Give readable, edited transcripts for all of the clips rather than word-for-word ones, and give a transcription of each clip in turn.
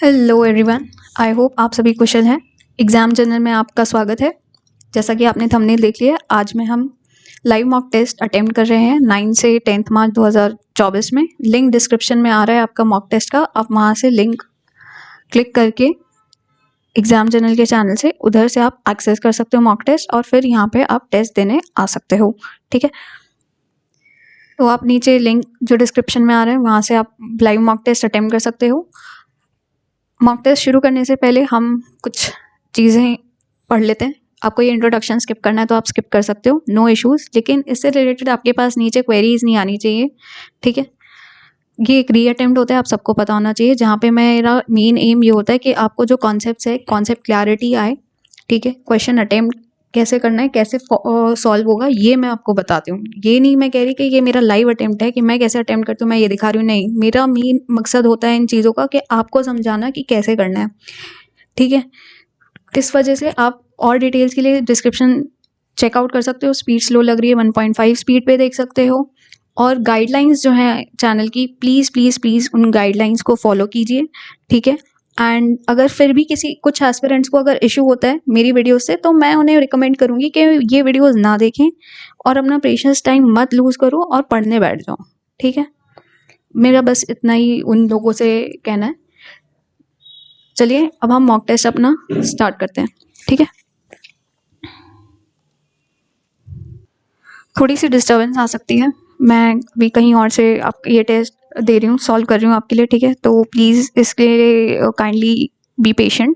Hello everyone, I hope आप सभी कुशल हैं। एग्ज़ाम जर्नल में आपका स्वागत है। जैसा कि आपने थंबनेल देख लिया, आज में हम लाइव मॉक टेस्ट अटेम्प्ट कर रहे हैं 9 से 10 मार्च 2024 में। लिंक डिस्क्रिप्शन में आ रहा है आपका मॉक टेस्ट का। आप वहाँ से लिंक क्लिक करके एग्ज़ाम जर्नल के चैनल से उधर से आप एक्सेस कर सकते हो मॉक टेस्ट, और फिर यहाँ पे आप टेस्ट देने आ सकते हो। ठीक है, तो आप नीचे लिंक जो डिस्क्रिप्शन में आ रहा है वहाँ से आप लाइव मॉक टेस्ट अटेम्प्ट कर सकते हो। मॉक टेस्ट शुरू करने से पहले हम कुछ चीज़ें पढ़ लेते हैं। आपको ये इंट्रोडक्शन स्किप करना है तो आप स्किप कर सकते हो, नो इश्यूज़। लेकिन इससे रिलेटेड आपके पास नीचे क्वेरीज नहीं आनी चाहिए। ठीक है, ये एक री अटेम्प्ट होता है, आप सबको पता होना चाहिए। जहाँ पे मेरा मेन एम ये होता है कि आपको जो कॉन्सेप्ट है, कॉन्सेप्ट क्लैरिटी आए। ठीक है, क्वेश्चन अटेम्प्ट कैसे करना है, कैसे सॉल्व होगा, ये मैं आपको बताती हूँ। ये नहीं मैं कह रही कि ये मेरा लाइव अटेम्प्ट है कि मैं कैसे अटेम्प्ट करती हूँ, मैं ये दिखा रही हूँ। नहीं, मेरा मेन मकसद होता है इन चीज़ों का कि आपको समझाना कि कैसे करना है। ठीक है, इस वजह से आप और डिटेल्स के लिए डिस्क्रिप्शन चेकआउट कर सकते हो। स्पीड स्लो लग रही है 1.5 स्पीड पे देख सकते हो। और गाइडलाइंस जो है चैनल की, प्लीज़ प्लीज़ प्लीज़ उन गाइडलाइंस को फॉलो कीजिए। ठीक है, एंड अगर फिर भी कुछ एस्पिरेंट्स को अगर इशू होता है मेरी वीडियो से, तो मैं उन्हें रिकमेंड करूँगी कि ये वीडियोज़ ना देखें और अपना प्रेशियस टाइम मत लूज़ करो और पढ़ने बैठ जाओ। ठीक है, मेरा बस इतना ही उन लोगों से कहना है। चलिए अब हम मॉक टेस्ट अपना स्टार्ट करते हैं। ठीक है, थोड़ी सी डिस्टर्बेंस आ सकती है, मैं भी कहीं और से आप ये टेस्ट दे रही हूँ, सॉल्व कर रही हूँ आपके लिए। ठीक है, तो प्लीज़ इसके लिए काइंडली बी पेशेंट।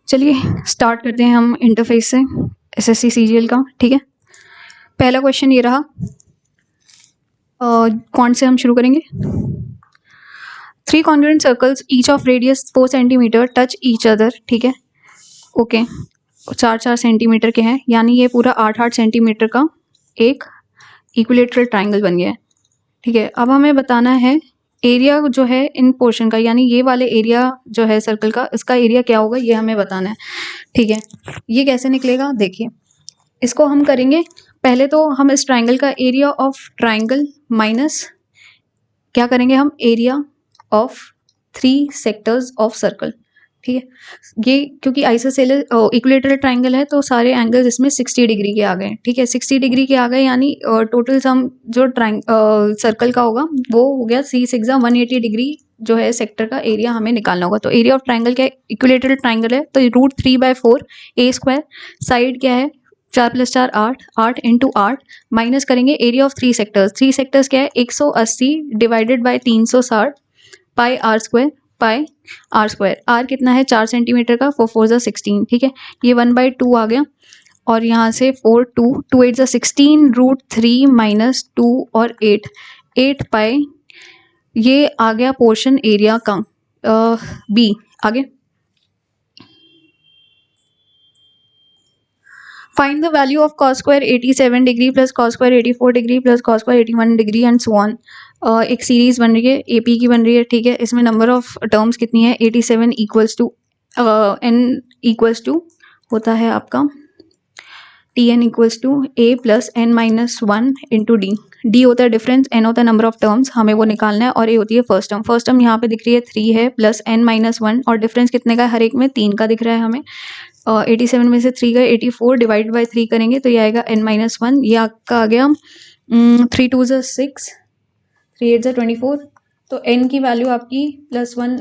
चलिए स्टार्ट करते हैं हम इंटरफेस से एसएससी सीजीएल का। ठीक है, पहला क्वेश्चन ये रहा। कौन से हम शुरू करेंगे? 3 congruent circles each of radius 4 centimetre touch each other. ठीक है, ओके, 4-4 सेंटीमीटर के हैं, यानी ये पूरा 8-8 सेंटीमीटर का एक इक्विलेटरल ट्राइंगल बन गया है। ठीक है, अब हमें बताना है एरिया जो है इन पोर्शन का, यानी ये वाले एरिया जो है सर्कल का, इसका एरिया क्या होगा ये हमें बताना है। ठीक है, ये कैसे निकलेगा देखिए। इसको हम करेंगे, पहले तो हम इस ट्राइंगल का एरिया ऑफ ट्राइंगल माइनस क्या करेंगे, हम area of 3 sectors of circle. ठीक है, ये क्योंकि आइसोसेलेस इक्विलेटरल ट्राइंगल है तो सारे एंगल्स इसमें 60 डिग्री के आ गए। ठीक है, 60 डिग्री के आ गए, यानी टोटल सम जो सर्कल का होगा वो हो गया 3 6 180 डिग्री जो है सेक्टर का एरिया हमें निकालना होगा। तो एरिया ऑफ ट्राइंगल क्या है, इक्विलेटरल ट्राइंगल है तो √3/4 ए स्क्वायर। साइड क्या है, 4 + 4 8, 8 × 8 माइनस करेंगे एरिया ऑफ 3 सेक्टर्स। 3 सेक्टर्स क्या है, 180 divided by 360 pi r square, pi r square. R कितना है, 4 सेंटीमीटर का, 4 4 16। ठीक है, ये 1/2 आ गया, और यहाँ से 4 2 2 8 16 √3 - 2 और 8 8 पाई। ये आ गया पोर्शन एरिया का। बी आगे, find the value of cos square 87 degree plus cos square 84 degree plus cos square 81 degree and so on. एक सीरीज बन रही है, एपी की बन रही है। ठीक है, इसमें नंबर ऑफ टर्म्स कितनी है, 87 equals to n equals to होता है आपका Tn equals to a plus n-1 into d. D होता है डिफरेंस, n होता है नंबर ऑफ टर्म्स, हमें वो निकालना है, और a होती है फर्स्ट टर्म। फर्स्ट टर्म यहाँ पे दिख रही है 3 है प्लस n-1, और डिफरेंस कितने का है, हर एक में 3 का दिख रहा है हमें। 87 में से 3 गए, 84 डिवाइड बाई 3 करेंगे तो ये आएगा n-1। ये आपका आ गया 3 2 6, 3 8 24। तो n की वैल्यू आपकी +1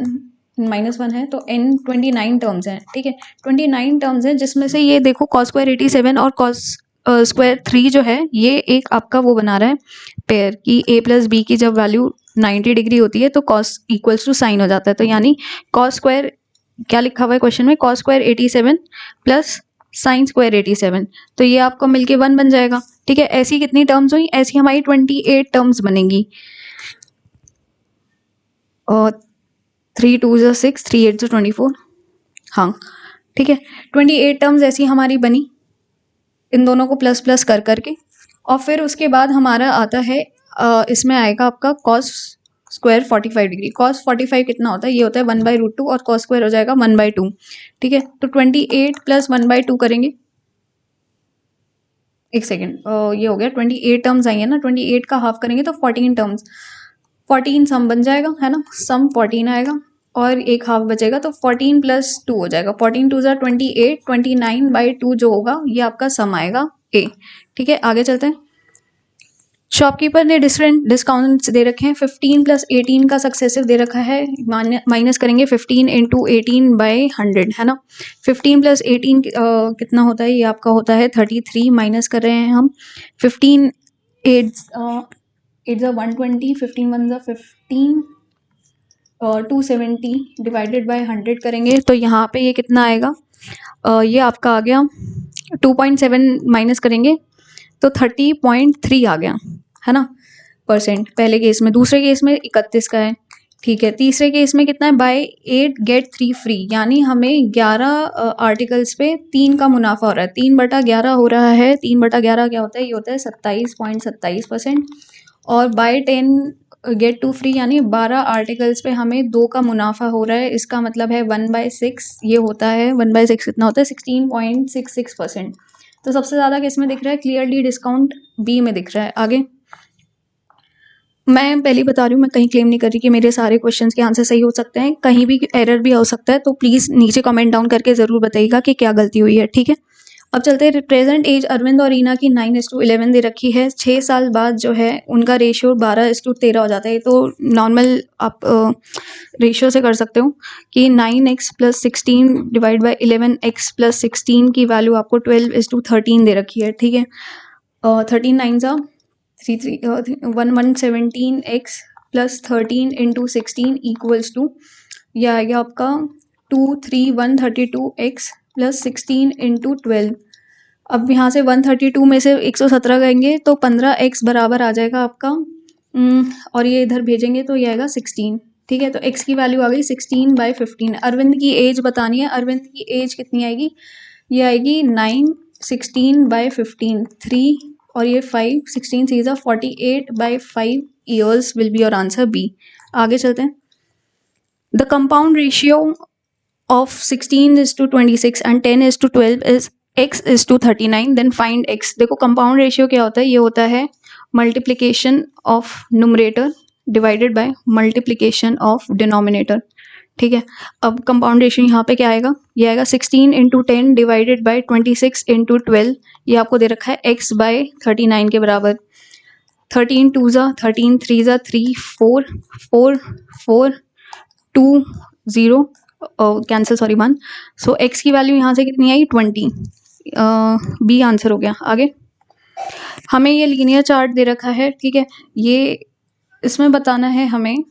-1 है, तो n 29 टर्म्स हैं। ठीक है, 29 टर्म्स हैं, जिसमें से ये देखो cos स्क्वायर 87 और cos स्क्वायर 3 जो है ये एक आपका वो बना रहा है पेयर की, a प्लस बी की जब वैल्यू 90 डिग्री होती है तो cos इक्वल्स टू साइन हो जाता है। तो यानी cos स्क्वायर क्या लिखा हुआ है क्वेश्चन में, cos square 87 plus sine square 87, तो ये आपको मिलके 1 बन जाएगा। ठीक है, ऐसी कितनी टर्म्स हुई, ऐसी हमारी 28 टर्म्स बनेंगी। 3 2 6, 3 8 24। हाँ ठीक है, 28 टर्म्स ऐसी हमारी बनी, इन दोनों को प्लस प्लस कर करके। और फिर उसके बाद हमारा आता है इसमें आएगा आपका cos स्क्वायर 45 डिग्री। cos 45 कितना होता है, ये होता है 1/√2, और cos स्क्वायर हो जाएगा 1/2। ठीक है, तो 28 प्लस 1/2 करेंगे, एक सेकेंड, ये हो गया 28 टर्म्स आई है ना, 28 का हाफ करेंगे तो 14 टर्म्स, 14 सम बन जाएगा, है ना, सम 14 आएगा। और एक हाफ बचेगा, तो 14 + 2 हो जाएगा। 14 2 28, 29/2 जो होगा ये आपका सम आएगा ए। ठीक है, आगे चलते हैं। शॉपकीपर ने डिफरेंट डिस्काउंट्स दे रखे हैं। 15 + 18 का सक्सेसिव दे रखा है, माइनस करेंगे 15 × 18/100, है ना। 15 + 18 कितना होता है, ये आपका होता है 33, माइनस कर रहे हैं हम। 15 8 8 120, 15 1 15 और 270 डिवाइडेड बाय 100 करेंगे तो यहाँ पे ये कितना आएगा, ये आपका आ गया 2.7, माइनस करेंगे तो 30.3 आ गया, है ना, % पहले केस में। दूसरे केस में 31 का है। ठीक है, तीसरे केस में कितना है, बाय 8 गेट 3 फ्री, यानी हमें 11 आर्टिकल्स पे 3 का मुनाफा हो रहा है। 3/11 हो रहा है। 3/11 क्या होता है, ये होता है 27.27%। और बाय 10 गेट 2 फ्री, यानी 12 आर्टिकल्स पे हमें 2 का मुनाफा हो रहा है। इसका मतलब है 1/6 ये होता है। 1/6 कितना होता है, 16.66%। तो सबसे ज़्यादा किस में दिख रहा है, क्लियरली डिस्काउंट बी में दिख रहा है। आगे मैं पहले ही बता रही हूँ, मैं कहीं क्लेम नहीं कर रही कि मेरे सारे क्वेश्चंस के आंसर सही हो सकते हैं, कहीं भी एरर भी हो सकता है। तो प्लीज़ नीचे कमेंट डाउन करके ज़रूर बताइएगा कि क्या गलती हुई है। ठीक है, अब चलते हैं। प्रेजेंट एज अरविंद और रीना की 9:11 दे रखी है। 6 साल बाद जो है उनका रेशियो 12:13 हो जाता है। तो नॉर्मल आप रेशियो से कर सकते हो कि 9x + 16 डिवाइड बाई 11x + 16 की वैल्यू आपको 12:13 दे रखी है। ठीक है, 13 9 117x + 13 × 16 इक्वल्स टू, यह आएगा आपका 23132x + 16 × 12। अब यहाँ से 132 में से 117 करेंगे तो 15x बराबर आ जाएगा आपका, और ये इधर भेजेंगे तो ये आएगा 16। ठीक है, तो x की वैल्यू आ गई 16/15। अरविंद की एज बतानी है। अरविंद की एज कितनी आएगी, ये आएगी 9, 16/15, 3 और ये 5, 16 3 48/5 years will be your answer b. आगे चलते हैं। The compound ratio of 16:26 and 10:12 is x:39, then find x। देखो कंपाउंड रेशियो क्या होता है, ये होता है multiplication of numerator divided by multiplication of denominator. ठीक है, अब कंपाउंड रेशियो यहाँ पे क्या आएगा, ये आएगा 16 × 10 डिवाइडेड बाय 26 × 12। ये आपको दे रखा है x/39 के बराबर। 13 2 13 3 3 4 4 4 2 0 कैंसिल, सॉरी 1। सो x की वैल्यू यहाँ से कितनी आई, 20। बी आंसर हो गया। आगे हमें ये लीनियर चार्ट दे रखा है। ठीक है, ये इसमें बताना है हमें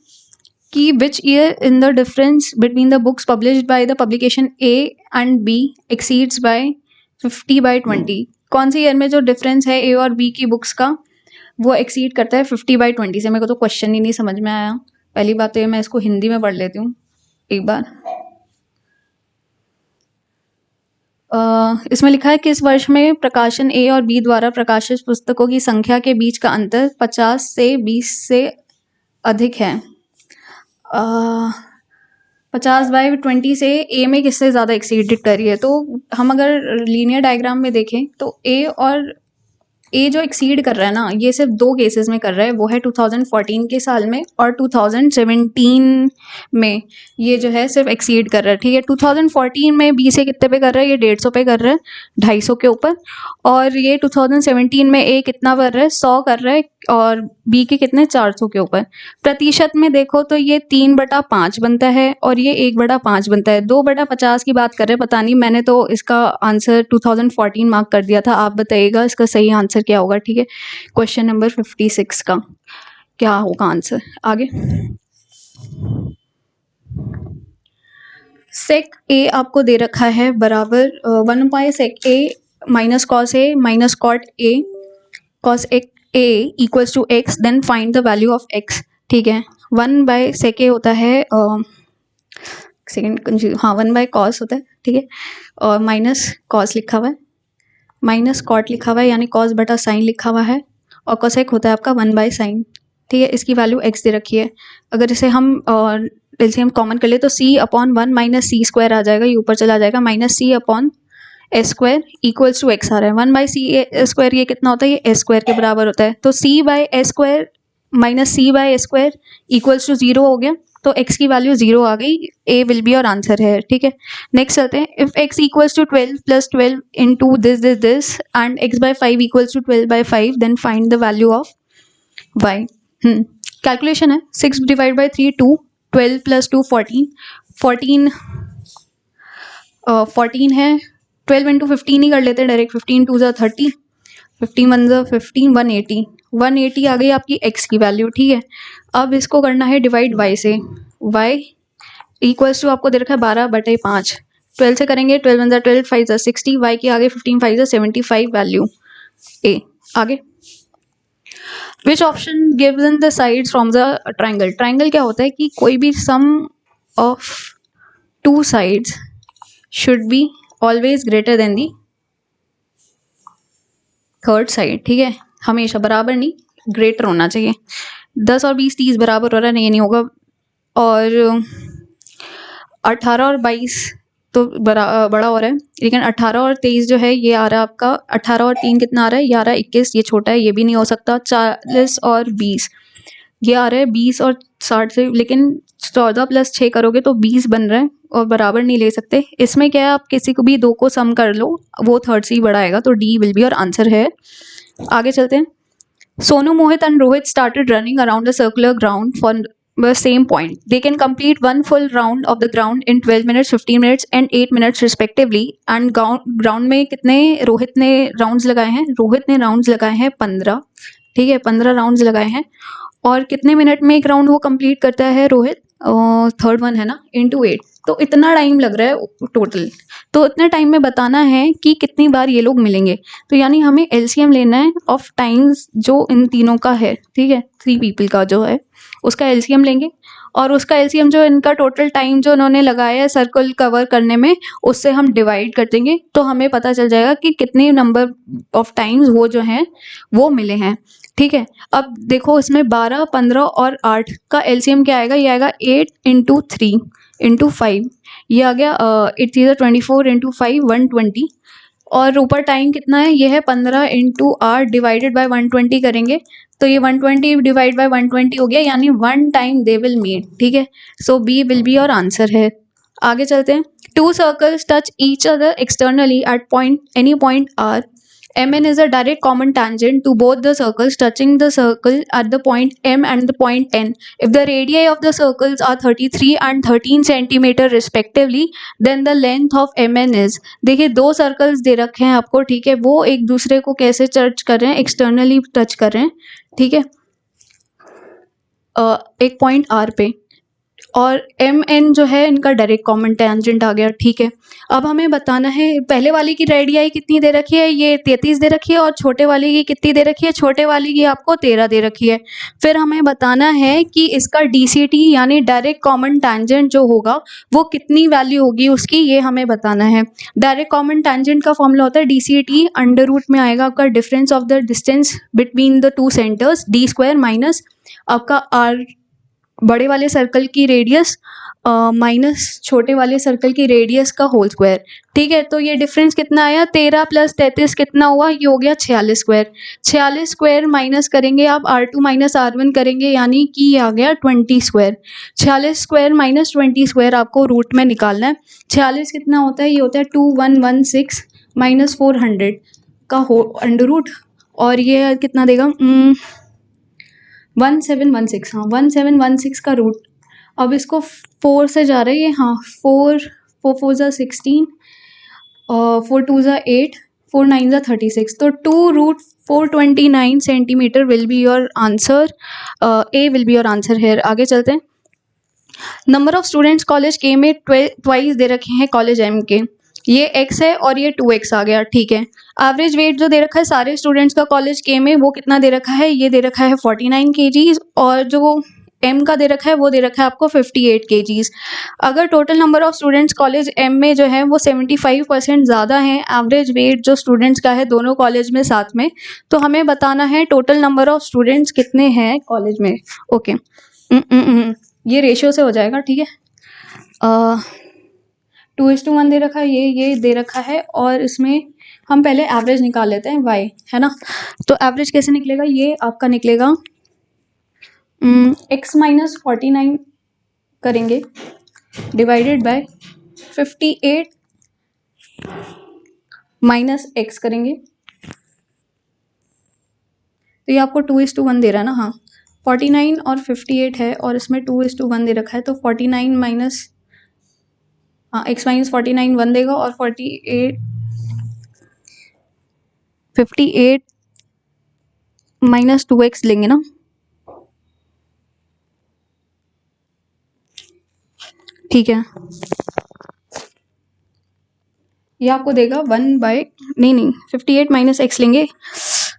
कि which year in the difference between the books published by the publication a and b exceeds by 50/20। कौन सी ईयर में जो डिफरेंस है ए और बी की बुक्स का वो एक्सीड करता है 50/20 से। मेरे को तो क्वेश्चन ही नहीं समझ में आया। पहली बात तो ये, मैं इसको हिंदी में पढ़ लेती हूँ एक बार। इसमें लिखा है कि इस वर्ष में प्रकाशन ए और बी द्वारा प्रकाशित पुस्तकों की संख्या के बीच का अंतर 50 से 20 से अधिक है। 50/20 से ए में किससे ज़्यादा एक्सीडेड कर रही है। तो हम अगर लीनियर डायग्राम में देखें तो ए जो एक्सीड कर रहा है ना, ये सिर्फ 2 केसेस में कर रहा है। वो है 2014 के साल में और 2017 में ये जो है सिर्फ एक्सीड कर रहा है। ठीक है, 2014 में बी से कितने पे कर रहा है, ये 150 पे कर रहा है, 250 के ऊपर। और ये 2017 में ए कितना कर रहा है, 100 कर रहा है, और बी के कितने, 400 के ऊपर। प्रतिशत में देखो तो ये 3/5 बनता है और ये 1/5 बनता है। 2/50 की बात कर रहे हैं। पता नहीं, मैंने तो इसका आंसर 2014 मार्क कर दिया था। आप बताइएगा इसका सही आंसर क्या होगा। ठीक है, क्वेश्चन नंबर 56 का क्या होगा आंसर। आगे सेक ए आपको दे रखा है बराबर 1/sec a minus cos a minus cot a cos a equals to x, then find the value of x. ठीक है, 1/sec a होता है सेकेंड, हाँ 1/cos होता है। ठीक है, और माइनस कॉस लिखा हुआ है, माइनस कॉट लिखा हुआ है, यानी कॉस बटा साइन लिखा हुआ है, और कोसेक होता है आपका 1/sin। ठीक है, इसकी वैल्यू x दे रखी है। अगर इसे हम एलसीएम कॉमन कर ले तो c/1 - c² आ जाएगा, ये ऊपर चला जाएगा, -c/s² इक्वल्स टू x आ रहा है। 1/c² ये कितना होता है, ये s² के बराबर होता है। तो c/s² - c/s² इक्वल्स टू 0 हो गया। तो x की वैल्यू 0 आ गई, a विल बी और आंसर है, ठीक है। नेक्स्ट चलते हैं, if x equals to 12 plus 12 into this and x by 5 equals to 12 by 5 then find the value of y। Calculation है 6 डिवाइड बाई 3 2, 12 प्लस 2 14, 14 है, 12 इंटू 15 ही कर लेते हैं डायरेक्ट, 15 टू ज़ा 30, 15 वन ज़ा 15, 180, 180 आ गई आपकी x की वैल्यू, ठीक है। अब इसको करना है डिवाइड y से, y इक्वल्स टू आपको दे रखा है 12/5, 12 से करेंगे, 12 वन ज़ा 12, 5 ज़ा 60, y की आगे 15, 5 ज़ा 75 वैल्यू a। आगे which option gives the sides from the triangle. Triangle क्या होता है कि कोई भी sum of two sides should be always greater than the third side, ठीक है, हमेशा बराबर नहीं, ग्रेटर होना चाहिए। 10 और 20 30 बराबर हो रहा है, नहीं ये नहीं होगा। और 18 और 22 तो बड़ा हो रहा है, लेकिन 18 और 23 जो है ये आ रहा है आपका, 18 और 3 कितना आ रहा है, ये आ रहा है 21, ये छोटा है, ये भी नहीं हो सकता। 40 और 20 ये आ रहा है 20 और 60 से, लेकिन 14 प्लस 6 करोगे तो 20 बन रहा है और बराबर नहीं ले सकते। इसमें क्या है, आप किसी को भी दो को सम कर लो, वो थर्ड से ही बड़ा आएगा, तो डी विल बी और आंसर है। आगे चलते हैं, Sonu, Mohit and Rohit started running around the circular ground for the same point. They can complete one full round of the ground in 12 minutes, 15 minutes and 8 minutes respectively. And ground में कितने रोहित ने rounds लगाए हैं, रोहित ने राउंड्स लगाए हैं 15, ठीक है, 15 राउंड्स लगाए हैं। और कितने मिनट में एक राउंड वो कंप्लीट करता है रोहित, थर्ड वन है ना, इंटू 8, तो इतना टाइम लग रहा है टोटल। तो इतने टाइम में बताना है कि कितनी बार ये लोग मिलेंगे, तो यानी हमें एलसीएम लेना है ऑफ टाइम्स जो इन तीनों का है, ठीक है, 3 पीपल का जो है उसका एलसीएम लेंगे, और उसका एलसीएम जो इनका टोटल टाइम जो उन्होंने लगाया है सर्कल कवर करने में, उससे हम डिवाइड कर देंगे, तो हमें पता चल जाएगा कि कितने नंबर ऑफ टाइम्स वो जो हैं वो मिले हैं, ठीक है। अब देखो इसमें 12, 15 और 8 का एलसीएम क्या आएगा, ये आएगा 8 इंटू 3 इंटू 5, ये आ गया 8 3 24 इंटू 5 120, और ऊपर टाइम कितना है, ये है 15 इंटू 8 डिवाइडेड बाई 120 करेंगे, तो ये 120 डिवाइड बाई 120 हो गया, यानी 1 टाइम दे विल मीट, ठीक है। सो बी विल बी और आंसर है। आगे चलते हैं, 2 circles touch each other externally at point any point r, MN is a direct common tangent to both the circles touching the circle at the point M and the point N. If the radii of the circles are 33 and 13 centimeter respectively, then the length of MN is। देखिए 2 circles दे रखे हैं आपको, ठीक है, वो एक दूसरे को कैसे टच कर रहे हैं, एक्सटर्नली टच कर रहे हैं, ठीक है, एक पॉइंट R पे, और MN जो है इनका डायरेक्ट कॉमन टेंजेंट आ गया, ठीक है। अब हमें बताना है, पहले वाली की रेडियाई कितनी दे रखी है, ये 33 दे रखी है, और छोटे वाली की कितनी दे रखी है, छोटे वाली की आपको 13 दे रखी है। फिर हमें बताना है कि इसका DCT यानी डायरेक्ट कॉमन टेंजेंट जो होगा वो कितनी वैल्यू होगी उसकी, ये हमें बताना है। डायरेक्ट कॉमन टेंजेंट का फॉर्मूला होता है DCT अंडर रूट में आएगा आपका difference of the distance between the 2 centres, D² minus आपका R बड़े वाले सर्कल की रेडियस माइनस छोटे वाले सर्कल की रेडियस का होल स्क्वायर, ठीक है। तो ये डिफरेंस कितना आया, 13 प्लस 33 कितना हुआ, ये हो गया 46 स्क्वायर, 46 स्क्वायर माइनस करेंगे आप R2 माइनस R1 करेंगे, यानी कि ये आ गया 20 स्क्वायर। 46 स्क्वायर माइनस 20 स्क्वायर आपको रूट में निकालना है। 46 कितना होता है, ये होता है 2116 माइनस 400 का अंडर रूट, और ये कितना देगा 1716, हाँ 1716 का रूट। अब इसको 4 से जा रहे हैं, हाँ 4 4 ज़ा 16, 4 2 ज़ा 8, 4 9 ज़ा 36, तो 2√429 centimetre will be your answer, A will be your answer है। आगे चलते हैं, नंबर ऑफ स्टूडेंट्स कॉलेज के में ट्वाइस दे रखे हैं कॉलेज एम के, ये x है और ये 2x आ गया, ठीक है। एवरेज वेट जो दे रखा है सारे स्टूडेंट्स का कॉलेज के में, वो कितना दे रखा है, ये दे रखा है 49 kgs, और जो m का दे रखा है वो दे रखा है आपको 58 kgs। अगर total number of students college m में जो है वो 75% ज़्यादा है एवरेज वेट जो स्टूडेंट्स का है दोनों कॉलेज में साथ में, तो हमें बताना है टोटल नंबर ऑफ स्टूडेंट्स कितने हैं कॉलेज में। ओके ये रेशियो से हो जाएगा, ठीक है। 2:1 दे रखा है, ये दे रखा है, और इसमें हम पहले एवरेज निकाल लेते हैं y, है ना। तो एवरेज कैसे निकलेगा, ये आपका निकलेगा x माइनस 49 करेंगे डिवाइडेड बाय 58 माइनस एक्स करेंगे, तो ये आपको 2:1 दे रहा है ना। हाँ, 49 और 58 है और इसमें 2:1 दे रखा है, तो 49 माइनस x माइनस 49 1 देगा और 58 माइनस 2x लेंगे ना। ठीक है, ये आपको देगा 1 नहीं 58 माइनस एक्स लेंगे।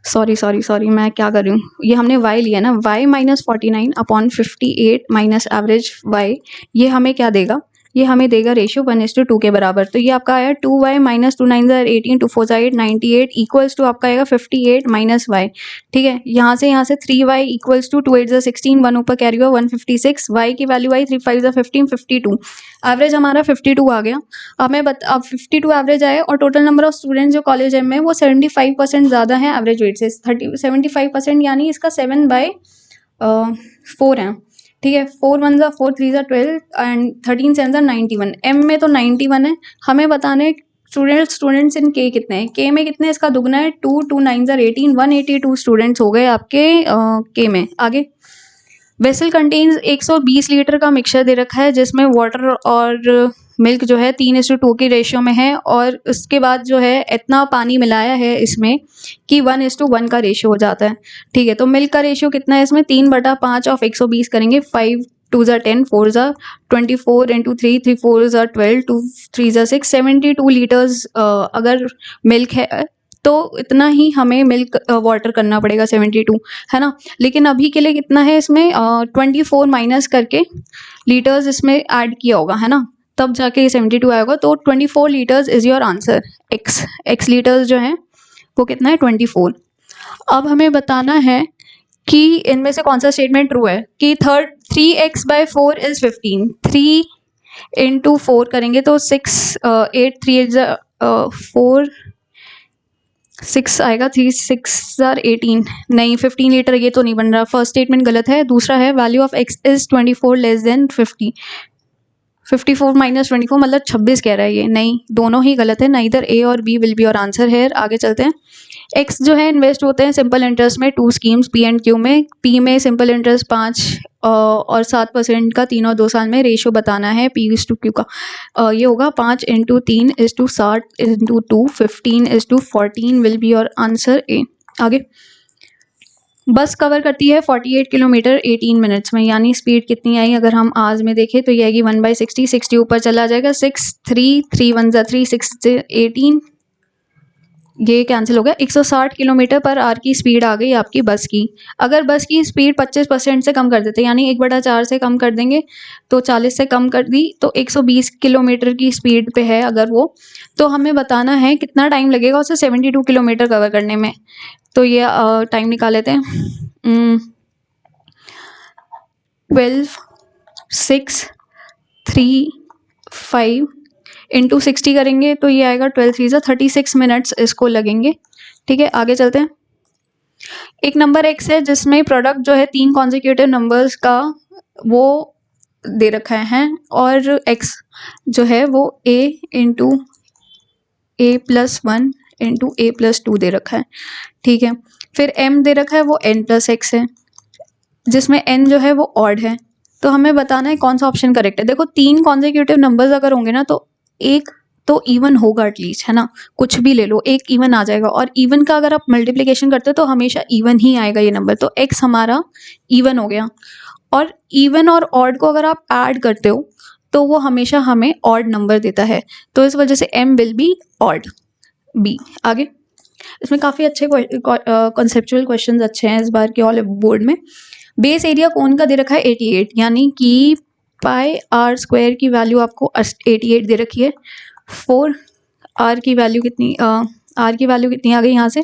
सॉरी मैं क्या कर रही हूँ, ये हमने y लिया ना, y minus 49 upon 58 minus average y, ये हमें क्या देगा, ये हमें देगा रेशियो 1:2 के बराबर। तो ये आपका आया 2y माइनस 2 9 18 2 4 8 98 इक्वल्स टू आपका आएगा 58 माइनस y। ठीक है, यहाँ से 3y इक्वल्स टू 2 8 16, 1 ऊपर कैरी हुआ 156, y की वैल्यू आई 3 5 15 52, एवरेज हमारा 52 आ गया। अब अब 52 एवरेज आए और टोटल नंबर ऑफ स्टूडेंट्स जो कॉलेज में वो 75% ज़्यादा है एवरेज वेट से, 75% यानी इसका 7/4 है। ठीक है, 4 1 4 3 12 एंड 13 7 91। एम में तो 91 है, हमें बताना है स्टूडेंट्स इन के कितने हैं। के में कितने, इसका दुगना है 2 2 9 18 182 स्टूडेंट्स हो गए आपके के में। आगे, वेसल कंटेन्स 120 लीटर का मिक्सचर दे रखा है जिसमें वाटर और मिल्क जो है 3:2 की रेशियो में है, और उसके बाद जो है इतना पानी मिलाया है इसमें कि 1:1 का रेशियो हो जाता है। ठीक है, तो मिल्क का रेशियो कितना है इसमें 3/5 ऑफ 120 करेंगे, 5 2 10 4 24 इंटू 3 3 4 12 2 3 6 72 लीटर्स अगर मिल्क है तो इतना ही हमें मिल्क वाटर करना पड़ेगा 72, है ना। लेकिन अभी के लिए कितना है इसमें 24 माइनस करके लीटर्स इसमें ऐड किया होगा, है ना, तब जाके 72 आएगा। तो 24 litres is your answer. X litres जो है वो कितना है 24। अब हमें बताना है कि इनमें से कौन सा स्टेटमेंट ट्रू है कि 3x/4 इज 15। 3 इंटू 4 करेंगे तो 6 8 3 4 6 आएगा, 3 6 18, नहीं 15 लीटर ये तो नहीं बन रहा, फर्स्ट स्टेटमेंट गलत है। दूसरा है value of x is 24 less than 50, 54 minus 24 मतलब 26 कह रहा है, ये नहीं, दोनों ही गलत है, नाइदर ए और बी विल बी और आंसर है। आगे चलते हैं। एक्स जो है इन्वेस्ट होते हैं सिंपल इंटरेस्ट में 2 स्कीम्स पी एंड क्यू में। पी में सिंपल इंटरेस्ट 5 और 7% का 3 और 2 साल में रेशियो बताना है पी इज टू क्यू का। ये होगा 5 into 3 is to 60 into 2 15 is to 14 will be और आंसर ए। आगे, बस कवर करती है 48 किलोमीटर 18 मिनट्स में, यानी स्पीड कितनी आई अगर हम आज में देखें तो ये आएगी 1/60, 60 ऊपर चला जाएगा 6 3 3 1 3 6 18, ये कैंसिल हो गया। 160 किलोमीटर पर आवर की स्पीड आ गई आपकी बस की। अगर बस की स्पीड 25% से कम कर देते, यानी 1/4 से कम कर देंगे तो 40 से कम कर दी तो 120 किलोमीटर की स्पीड पे है अगर वो, तो हमें बताना है कितना टाइम लगेगा उसे 72 किलोमीटर कवर करने में। तो ये टाइम निकाल लेते हैं। 12 6 3 5 इंटू 60 करेंगे तो ये आएगा 12 3 36 मिनट्स इसको लगेंगे। ठीक है, आगे चलते हैं। एक नंबर एक्स है जिसमें प्रोडक्ट जो है 3 कॉन्जिक्यूटिव नंबर्स का वो दे रखा है, और एक्स जो है वो a into a+1 into a+2 दे रखा है। ठीक है, फिर m दे रखा है वो n+x है जिसमें n जो है वो ऑड है। तो हमें बताना है कौन सा ऑप्शन करेक्ट है। देखो 3 कॉन्जिक्यूटिव नंबर्स अगर होंगे ना तो एक तो इवन होगा एटलीस्ट, है ना, कुछ भी ले लो एक इवन आ जाएगा, और इवन का अगर आप मल्टीप्लिकेशन करते हो तो हमेशा इवन ही आएगा ये नंबर, तो x हमारा इवन हो गया। और इवन और ऑड को अगर आप ऐड करते हो तो वो हमेशा हमें ऑड नंबर देता है, तो इस वजह से m will be odd b। आगे, इसमें काफ़ी अच्छे कॉन्सेप्चुअल क्वेश्चंस अच्छे हैं इस बार के ऑल बोर्ड में। बेस एरिया कोन का दे रखा है 88, यानी कि पाई आर स्क्वायर की वैल्यू आपको 88 दे रखी है। 4 आर की वैल्यू कितनी आर की वैल्यू कितनी आ गई यहाँ से,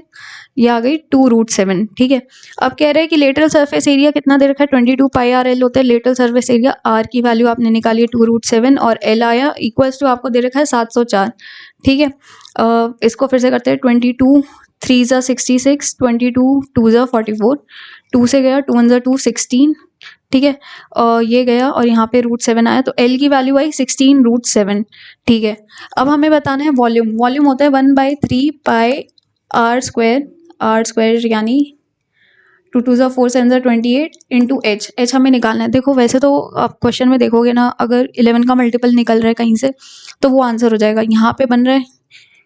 ये आ गई 2√7। ठीक है, अब कह रहे हैं कि लेटरल सरफेस एरिया कितना दे रखा है 22 पाई आर एल होता है लेटरल सरफेस एरिया। आर की वैल्यू आपने निकाली है 2√7 और एल आया इक्वल्स टू आपको दे रखा है 704। ठीक है, इसको फिर से करते हैं। 22 3 66, 22 2 44, 2 से गया 2 1 2 16, ठीक है। ये गया और यहाँ पे √7 आया, तो L की वैल्यू आई 16√7। ठीक है, अब हमें बताना है वॉल्यूम। वॉल्यूम होता है 1/3 पाई आर स्क्वायर यानी 2 2 ज़ा 4 7 ज़ा 28 इंटू एच हमें निकालना है। देखो वैसे तो आप क्वेश्चन में देखोगे ना, अगर 11 का मल्टीपल निकल रहा है कहीं से तो वो आंसर हो जाएगा। यहाँ पे बन रहा है,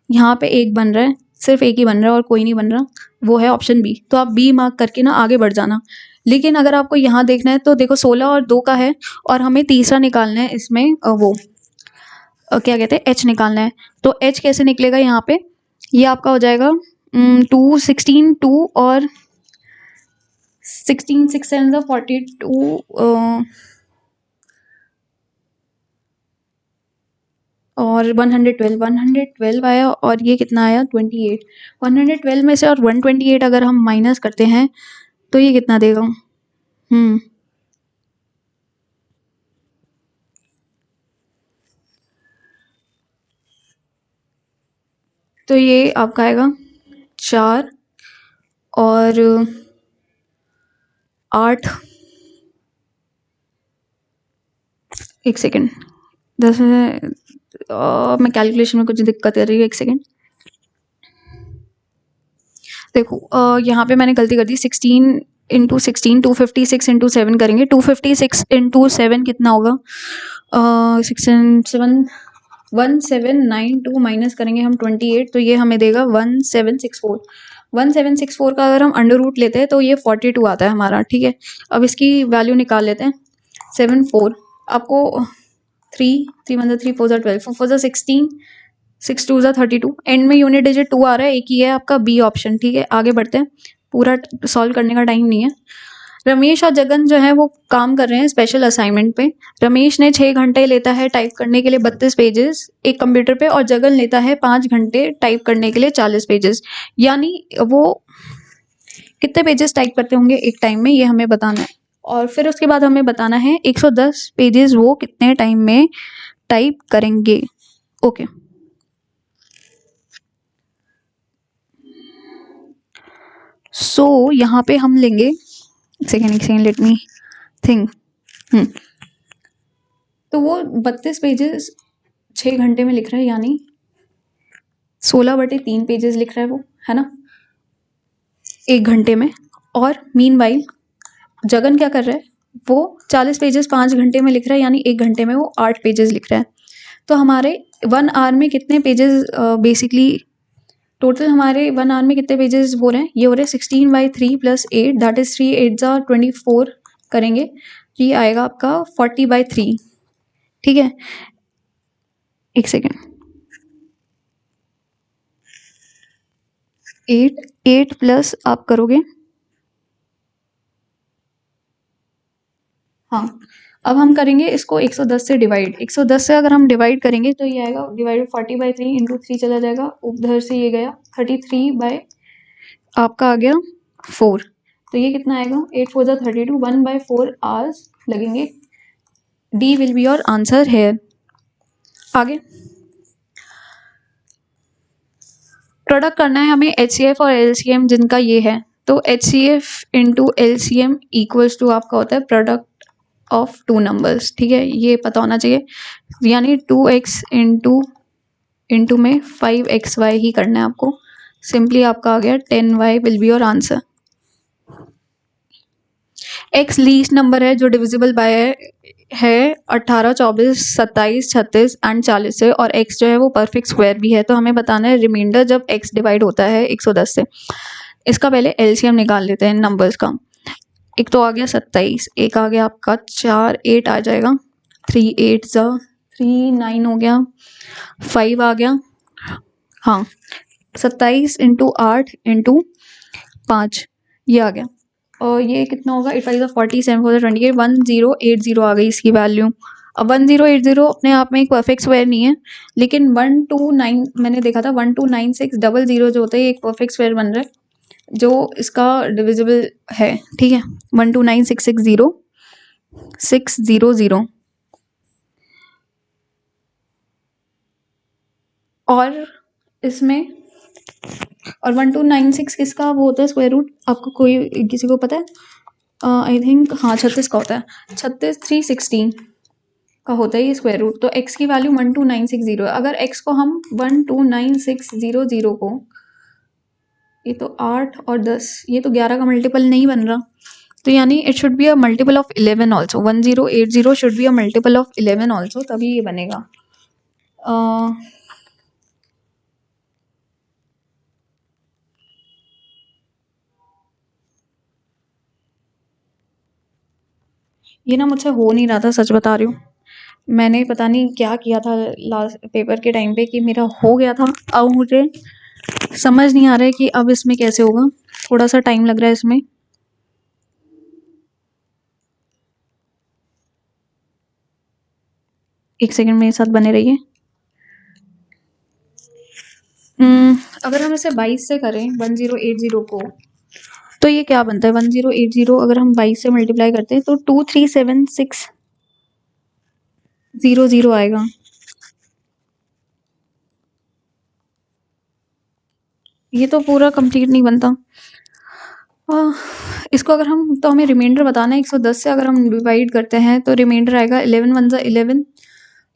यहाँ पे एक बन रहा है, सिर्फ एक ही बन रहा है और कोई नहीं बन रहा, वो है ऑप्शन बी। तो आप बी मार्क करके ना आगे बढ़ जाना। लेकिन अगर आपको यहाँ देखना है तो देखो 16 और 2 का है और हमें तीसरा निकालना है इसमें क्या कहते हैं एच निकालना है। तो एच कैसे निकलेगा यहाँ पे, ये आपका हो जाएगा 2 16 2 और 16 6 7 42 और 112 आया और ये कितना आया 28। 112 में से और 128 अगर हम माइनस करते हैं तो ये कितना देगा, तो ये आपका आएगा 4 और 8, एक सेकेंड 10 में मैं कैलकुलेशन में कुछ दिक्कत कर रही हूँ, एक सेकेंड। देखो यहाँ पे मैंने गलती कर दी, 16 इंटू 16 256 इंटू 7 करेंगे। 256 इंटू 7 कितना होगा, 1792 माइनस करेंगे हम 28, तो ये हमें देगा 1764। 1764 का अगर हम अंडर रूट लेते हैं तो ये 42 आता है हमारा। ठीक है, अब इसकी वैल्यू निकाल लेते हैं। 74 आपको 3 3 1 3 4 12 4 4 16 6 2 32, एंड में यूनिट डिजिट 2 आ रहा है, एक ही है आपका बी ऑप्शन। ठीक है, आगे बढ़ते हैं, पूरा सॉल्व करने का टाइम नहीं है। रमेश और जगन जो है वो काम कर रहे हैं स्पेशल असाइनमेंट पे। रमेश ने 6 घंटे लेता है टाइप करने के लिए 32 पेजेस एक कंप्यूटर पे, और जगन लेता है 5 घंटे टाइप करने के लिए 40 पेजेस। यानी वो कितने पेजेस टाइप करते होंगे एक टाइम में, ये हमें बताना है। और फिर उसके बाद हमें बताना है 110 पेजेस वो कितने टाइम में टाइप करेंगे। ओके, सो यहाँ पे हम लेंगे, एक सेकेंड लेट मी थिंक। तो वो 32 पेजेस 6 घंटे में लिख रहा है, यानी 16/3 पेजेस लिख रहा है वो, है ना, 1 घंटे में। और मीनवाइल जगन क्या कर रहा है, वो 40 पेजेस 5 घंटे में लिख रहा है, यानी 1 घंटे में वो 8 पेजेस लिख रहा है। तो हमारे 1 आवर में कितने पेजेस, बेसिकली टोटल हमारे 1 आवर में कितने पेजेस हो रहे हैं, ये हो रहे हैं 16/3 + 8 दैट इज 3 8 ज़ा 24 करेंगे, तो ये आएगा आपका 40/3। ठीक है, एक सेकेंड, 8 प्लस आप करोगे, हाँ, अब हम करेंगे इसको 110 से डिवाइड। 110 से अगर हम डिवाइड करेंगे तो ये आएगा डिवाइड 40/3 इंटू 3 चला जाएगा, उधर से ये गया 33 बाय आपका आ गया 4, तो ये कितना आएगा 8 4 32, 1/4 आवर्स लगेंगे। D will be your answer है। आगे प्रोडक्ट करना है हमें HCF और LCM जिनका ये है, तो HCF into LCM equals to आपका होता है प्रोडक्ट ऑफ 2 नंबर्स। ठीक है, ये पता होना चाहिए, यानी 2x इंटू में 5xy ही करना है आपको। सिंपली आपका आ गया 10y will be your answer. x least number है जो डिविजिबल बाय है 18 24 27 36 एंड 40 से, और x जो है वो परफेक्ट स्क्वायर भी है। तो हमें बताना है रिमाइंडर जब x डिवाइड होता है 110 से। इसका पहले LCM निकाल लेते हैं नंबर्स का। एक तो आ गया 27, एक आ गया आपका 4 8 आ जाएगा, 3 8 ज़ा 3 9 हो गया, 5 आ गया, हाँ 27 इंटू 8 इंटू 5 ये आ गया, और ये कितना होगा 8 5 40 7 4 28 1080 आ गई इसकी वैल्यू। अब 1080 अपने आप में एक परफेक्ट स्क्वायर नहीं है, लेकिन 129 मैंने देखा था 1296000 जो होता है एक परफेक्ट स्क्वायर बन रहा है जो इसका डिविजिबल है। ठीक है, 129660600 और इसमें, और 1296 किसका वो होता है स्क्वायर रूट, आपको कोई किसी को पता है? आई थिंक हाँ 36 का होता है, 36 316 का होता है ये स्क्वायर रूट। तो x की वैल्यू 12960 है। अगर x को हम 129,600 को, ये तो 8 और 10, ये तो 11 का मल्टीपल नहीं बन रहा, तो यानी it should be a multiple of 11 also. 1080 should be a multiple of 11 also, तभी ये बनेगा। ये ना मुझसे हो नहीं रहा था, सच बता रही हूँ। मैंने पता नहीं क्या किया था लास्ट पेपर के टाइम पे कि मेरा हो गया था। अब मुझे समझ नहीं आ रहा है कि अब इसमें कैसे होगा, थोड़ा सा टाइम लग रहा है इसमें। एक सेकंड मेरे साथ बने रहिए। अगर हम इसे 22 से करें 1080 को, तो ये क्या बनता है 1080 अगर हम 22 से मल्टीप्लाई करते हैं तो 237600 आएगा। ये तो पूरा कंप्लीट नहीं बनता। इसको अगर हम, तो हमें रिमाइंडर बताना है। 110 से अगर हम डिवाइड करते हैं तो रिमाइंडर आएगा 11 1 11।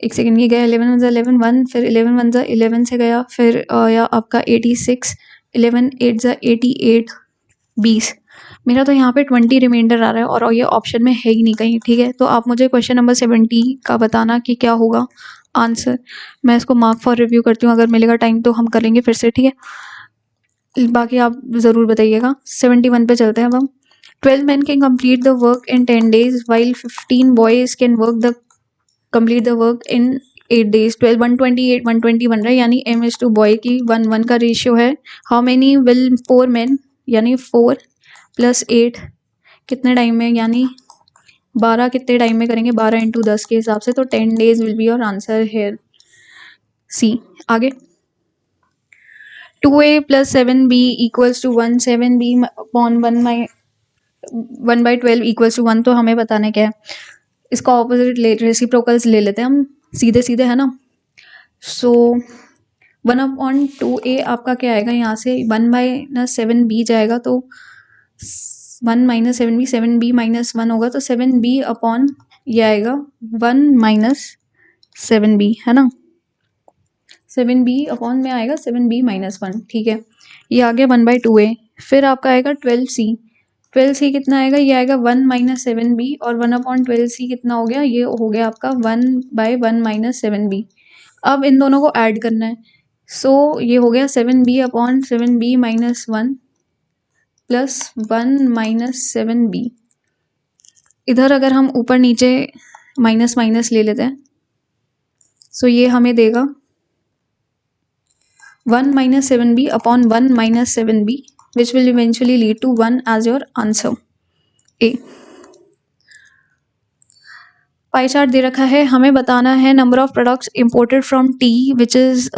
एक सेकेंड, ये गया 11 1 11 1, फिर 11 1 11 से गया, फिर आया आपका 86, 11 8 88 20। मेरा तो यहाँ पे 20 रिमाइंडर आ रहा है और ये ऑप्शन में है ही नहीं कहीं। ठीक है, तो आप मुझे क्वेश्चन नंबर 70 का बताना कि क्या होगा आंसर। मैं इसको मार्क फॉर रिव्यू करती हूँ, अगर मिलेगा टाइम तो हम करेंगे फिर से। ठीक है, बाकी आप ज़रूर बताइएगा। 71 पे चलते हैं अब हम। 12 men can complete the work in 10 days while 15 boys can complete the work in 8 days। 12 128 120 बन रहा है, यानी m/2 बॉय की 1:1 का रेशियो है। हाउ मेनी विल 4 men, यानी 4 + 8 कितने टाइम में, यानी 12 कितने टाइम में करेंगे, 12 × 10 के हिसाब से। तो 10 days will be your answer here, see. आगे 2a + 7b = 1, 7b अपॉन 1/12 = 1। तो हमें बताना क्या है, इसका ऑपोजिट रेसिप्रोकल्स ले लेते हैं हम सीधे सीधे, है ना। सो 1/2a आपका क्या आएगा, यहाँ से 1 - 7b जाएगा, तो 1 - 7b, 7b - 1 होगा, तो 7b अपॉन ये आएगा 1 - 7b, है ना। 7b अपॉन में आएगा 7b - 1। ठीक है, ये आ गया 1/2a। फिर आपका आएगा 12c। 12c कितना आएगा, ये आएगा 1 - 7b, और 1/12c कितना हो गया, ये हो गया आपका 1/1 - 7b। अब इन दोनों को ऐड करना है। सो ये हो गया 7b upon 7b - 1 plus 1 - 7b। इधर अगर हम ऊपर नीचे माइनस माइनस ले लेते हैं, सो ये हमें देगा 1 - 7b upon 1 - 7b, which will eventually lead to 1 as your answer, A। Pie chart दे रखा है, हमें बताना है number of products imported from T which is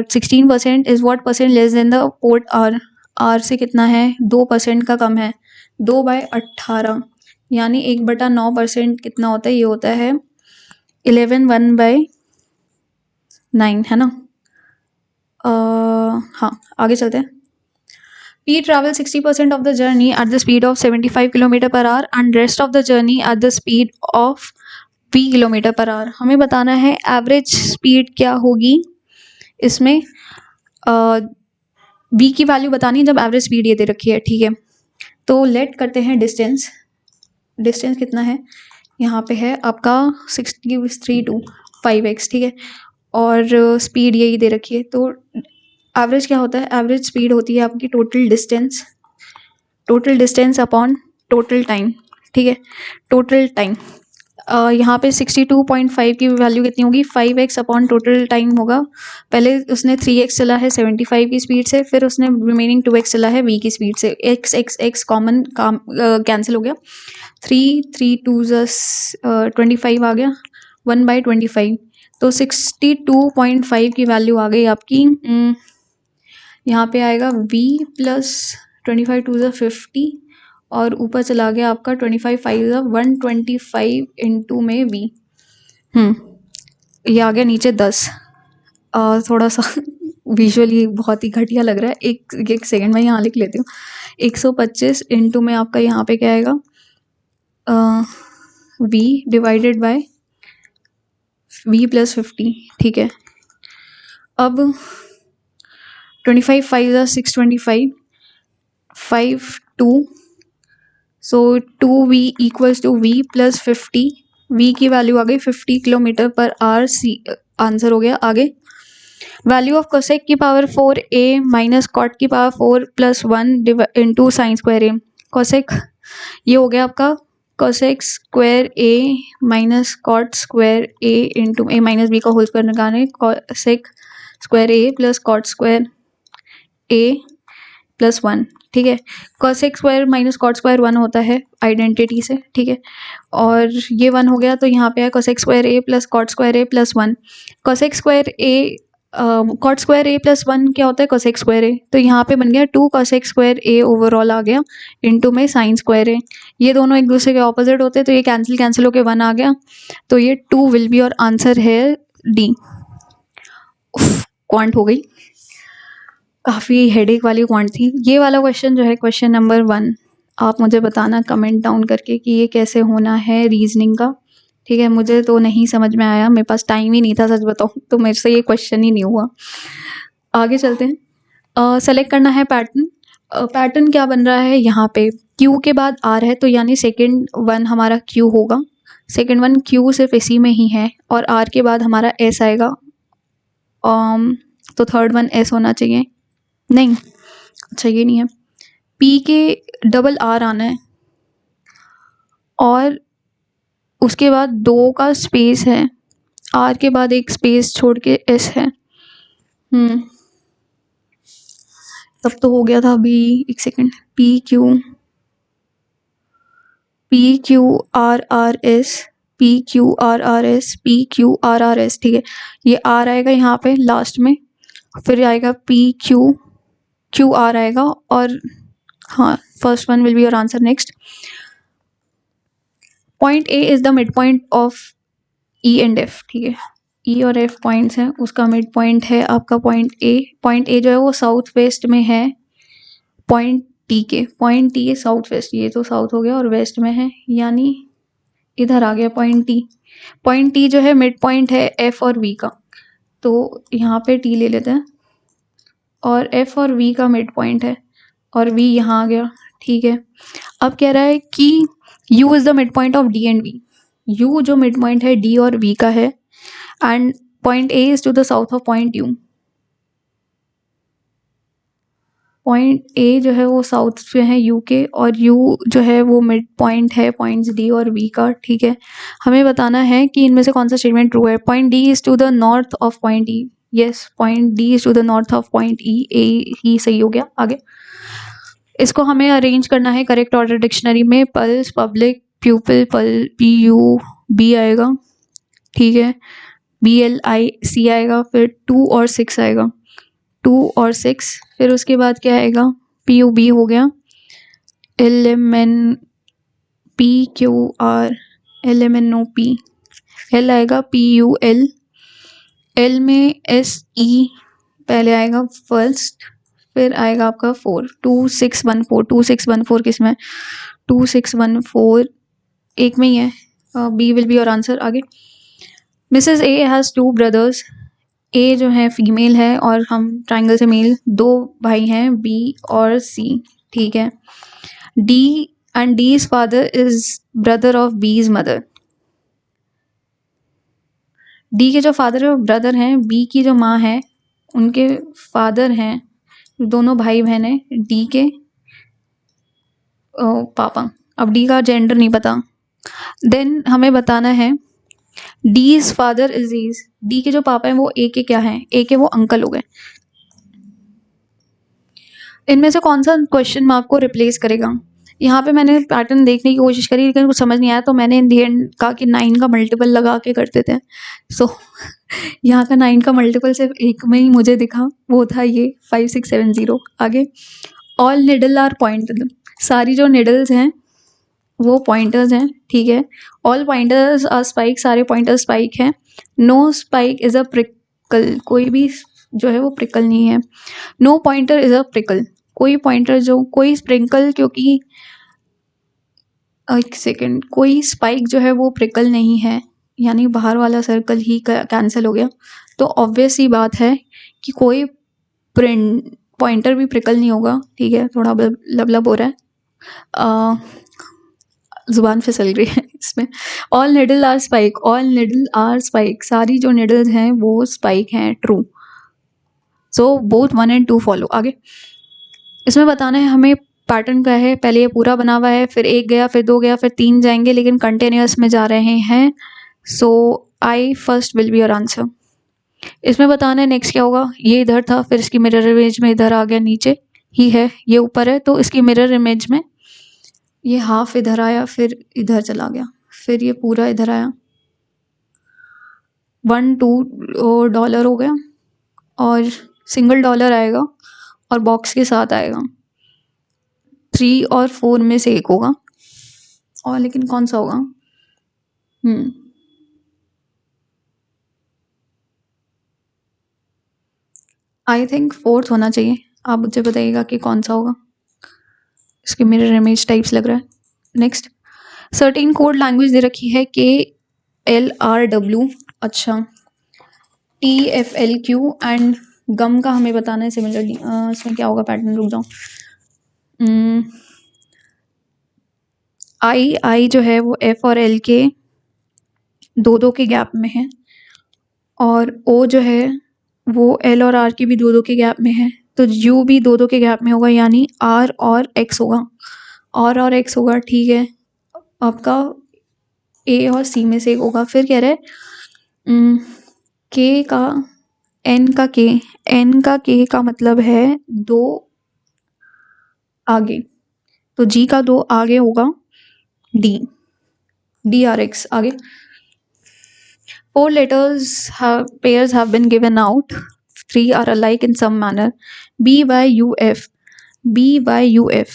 16% is what percent less than the port R. R से कितना है, 2% का कम है। 2/18 यानी 1/9% कितना होता है, ये होता है 11 1/9, है ना। हाँ, आगे चलते हैं। P travels 60% of the journey at the speed of 75 km/h and rest of the journey at the speed of v km/h। हमें बताना है एवरेज स्पीड क्या होगी इसमें। v की वैल्यू बतानी है जब एवरेज स्पीड ये दे रखी है। ठीक है, तो लेट करते हैं डिस्टेंस। डिस्टेंस कितना है, यहाँ पे है आपका 6325x। ठीक है, और स्पीड यही दे रखी है। तो एवरेज क्या होता है, एवरेज स्पीड होती है आपकी total distance upon total time. ठीक है, टोटल टाइम यहाँ पे 62.5 की वैल्यू कितनी होगी, 5x अपॉन टोटल टाइम होगा। पहले उसने 3x चला है 75 की स्पीड से, फिर उसने रिमेनिंग 2x चला है v की स्पीड से। x कॉमन कैंसिल हो गया, 3 2 25 आ गया, 1/25। तो 62.5 की वैल्यू आ गई आपकी। यहाँ पे आएगा v + 25 2 50, और ऊपर चला गया आपका 25 5 125 इंटू में v। ये आ गया नीचे 10। थोड़ा सा विजुअली बहुत ही घटिया लग रहा है। एक सेकंड में यहाँ लिख लेती हूँ। 125 इंटू में आपका यहाँ पे क्या आएगा, v divided by v plus 50, ठीक है। अब 25 5 ज़ा 625, 5 2, so 2v equals to v plus 50, v की वैल्यू आ गई 50 kilometre per hour, C answer हो गया। आगे वैल्यू ऑफ कोसेक की पावर 4a माइनस कॉट की power 4 plus 1 into sine square A. Cosec ये हो गया आपका cosec square A minus cot square A into A minus B का होल स्क्वायर निकालना है। Cosec square A plus cot square A plus 1, ठीक है। Cosec square minus cot square 1 होता है आइडेंटिटी से, ठीक है। और ये 1 हो गया तो यहाँ पे है cosec square A plus cot square A plus 1। Cosec square A cot square A plus 1 क्या होता है कोसेक स्क्वायर ए, तो यहाँ पे बन गया 2 कोसेक स्क्वायर ए ओवरऑल आ गया इंटू में साइन स्क्वायर ए। ये दोनों एक दूसरे के ऑपोजिट होते हैं तो ये कैंसिल होके 1 आ गया, तो ये 2 विल बी और आंसर है डी। क्वांट हो गई, काफ़ी हेडेक वाली क्वांट थी। ये वाला क्वेश्चन जो है क्वेश्चन नंबर 1, आप मुझे बताना कमेंट डाउन करके कि ये कैसे होना है रीजनिंग का, ठीक है। मुझे तो नहीं समझ में आया, मेरे पास टाइम ही नहीं था सच बताऊँ तो, मेरे से ये क्वेश्चन ही नहीं हुआ। आगे चलते हैं। सेलेक्ट करना है पैटर्न। पैटर्न क्या बन रहा है यहाँ पे, क्यू के बाद आर है तो यानी सेकेंड 1 हमारा क्यू होगा। सेकेंड 1 क्यू सिर्फ इसी में ही है और आर के बाद हमारा एस आएगा, तो थर्ड 1 एस होना चाहिए। नहीं, अच्छा ये नहीं है, पी के डबल आर आना है और उसके बाद 2 का स्पेस है, आर के बाद एक स्पेस छोड़ के एस है। तब तो हो गया था। अभी एक second, P Q R R S, P Q R R S, P Q R R S, ठीक है। ये आर आएगा यहाँ पे लास्ट में, फिर आएगा पी क्यू आर आएगा, और हाँ first 1 will be your answer. Next, point A is the mid point of E and F, ठीक है। ई और एफ पॉइंट्स हैं, उसका मिड पॉइंट है आपका पॉइंट ए। पॉइंट ए जो है वो साउथ वेस्ट में है पॉइंट टी के। पॉइंट टी साउथ वेस्ट, ये तो साउथ हो गया और वेस्ट में है, यानी इधर आ गया पॉइंट टी। पॉइंट टी जो है मिड पॉइंट है एफ और वी का, तो यहाँ पे टी ले लेते हैं और एफ और वी का मिड पॉइंट है और वी यहाँ आ गया, ठीक है। अब कह रहा है कि U is the mid point of D and V. U जो मिड पॉइंट है डी और वी का है, end point A is to the south of point U. Point A जो है वो साउथ पे है यू के, और यू जो है वो मिड पॉइंट है पॉइंट्स डी और वी का, ठीक है। हमें बताना है कि इनमें से कौन सा स्टेटमेंट ट्रू है। Point D is to the north of point E, yes point D is to the north of point E, A ही सही हो गया। आगे इसको हमें अरेंज करना है करेक्ट ऑर्डर डिक्शनरी में। Pulse, public, pupil, P U B आएगा, ठीक है। BLIC आएगा, फिर 2 और 6 आएगा, 2 और 6, फिर उसके बाद क्या आएगा, PUB हो गया, LMNPQR, LMNOP, L आएगा, PUL, L में SE पहले आएगा फर्स्ट, फिर आएगा आपका 4, 2614, 2614 किस में, 2614 एक में ही है, B विल बी और आंसर। आगे मिसेस ए हैज़ 2 ब्रदर्स, ए जो है फीमेल है और हम ट्राइंगल से मेल, 2 भाई हैं B और C, ठीक है। D and D's father is brother of B's mother. D के जो फादर है वो ब्रदर हैं, B की जो माँ है उनके फादर हैं, दोनों भाई बहन हैं D के पापा। अब D का जेंडर नहीं पता। देन हमें बताना है D's फादर इज D के जो पापा हैं वो A के क्या हैं, A के वो अंकल हो गए। इनमें से कौन सा क्वेश्चन मार्क को रिप्लेस करेगा। यहाँ पे मैंने पैटर्न देखने की कोशिश करी लेकिन कुछ समझ नहीं आया, तो मैंने इन दी एंड कहा कि 9 का मल्टीपल लगा के करते थे। सो यहाँ का 9 का मल्टीपल सिर्फ एक में ही मुझे दिखा, वो था ये 5670। आगे ऑल निडल आर पॉइंटर, सारी जो निडल्स हैं वो पॉइंटर्स हैं, ठीक है। ऑल पॉइंटर्स आर स्पाइक, सारे पॉइंटर्स स्पाइक हैं। No spike is a prickle, कोई भी जो है वो प्रिकल नहीं है। No pointer is a prickle, कोई पॉइंटर जो, कोई स्प्रिंकल, क्योंकि एक सेकेंड, कोई स्पाइक जो है वो प्रिकल नहीं है, यानी बाहर वाला सर्कल ही कैंसिल हो गया। तो ऑब्वियस सी बात है कि कोई प्रिंट पॉइंटर भी प्रिकल नहीं होगा। ठीक है, थोड़ा लब हो रहा है, जुबान फिसल रही है इसमें। All needle are spike, all needle are spike, सारी जो निडल्स हैं वो स्पाइक हैं, true. So both 1 and 2 follow. आगे इसमें बताना है हमें पैटर्न क्या है। पहले ये पूरा बना हुआ है, फिर 1 गया, फिर 2 गया, फिर 3 जाएंगे, लेकिन कंटिन्यूअस में जा रहे हैं। So I first will be your answer. इसमें बताना है नेक्स्ट क्या होगा। ये इधर था, फिर इसकी मिरर इमेज में इधर आ गया, नीचे ही है, ये ऊपर है, तो इसकी मिरर इमेज में ये हाफ इधर आया, फिर इधर चला गया, फिर ये पूरा इधर आया। 1 2 डॉलर हो गया, और सिंगल डॉलर आएगा और बॉक्स के साथ आएगा। 3 और 4 में से एक होगा, और लेकिन कौन सा होगा? आई थिंक 4th होना चाहिए। आप मुझे बताइएगा कि कौन सा होगा। इसके मिरर इमेज टाइप्स लग रहा है। नेक्स्ट, सर्टेन कोड लैंग्वेज दे रखी है KLRW, अच्छा TFLQ एंड गम का हमें बताना है सिमिलरली। इसमें क्या होगा पैटर्न, रुक जाओ। आई जो है वो F और L के 2 के गैप में है, और O जो है वो L और R के भी 2 के गैप में है, तो U भी 2 के गैप में होगा, यानी R और X होगा। R और X होगा, ठीक है। आपका A और C में से एक होगा। फिर कह रहे K का N का K का मतलब है 2 आगे, तो G का 2 आगे होगा, DRX आगे। 4 letters pairs have been given out. 3 are alike in some manner. BYUF, BYUF,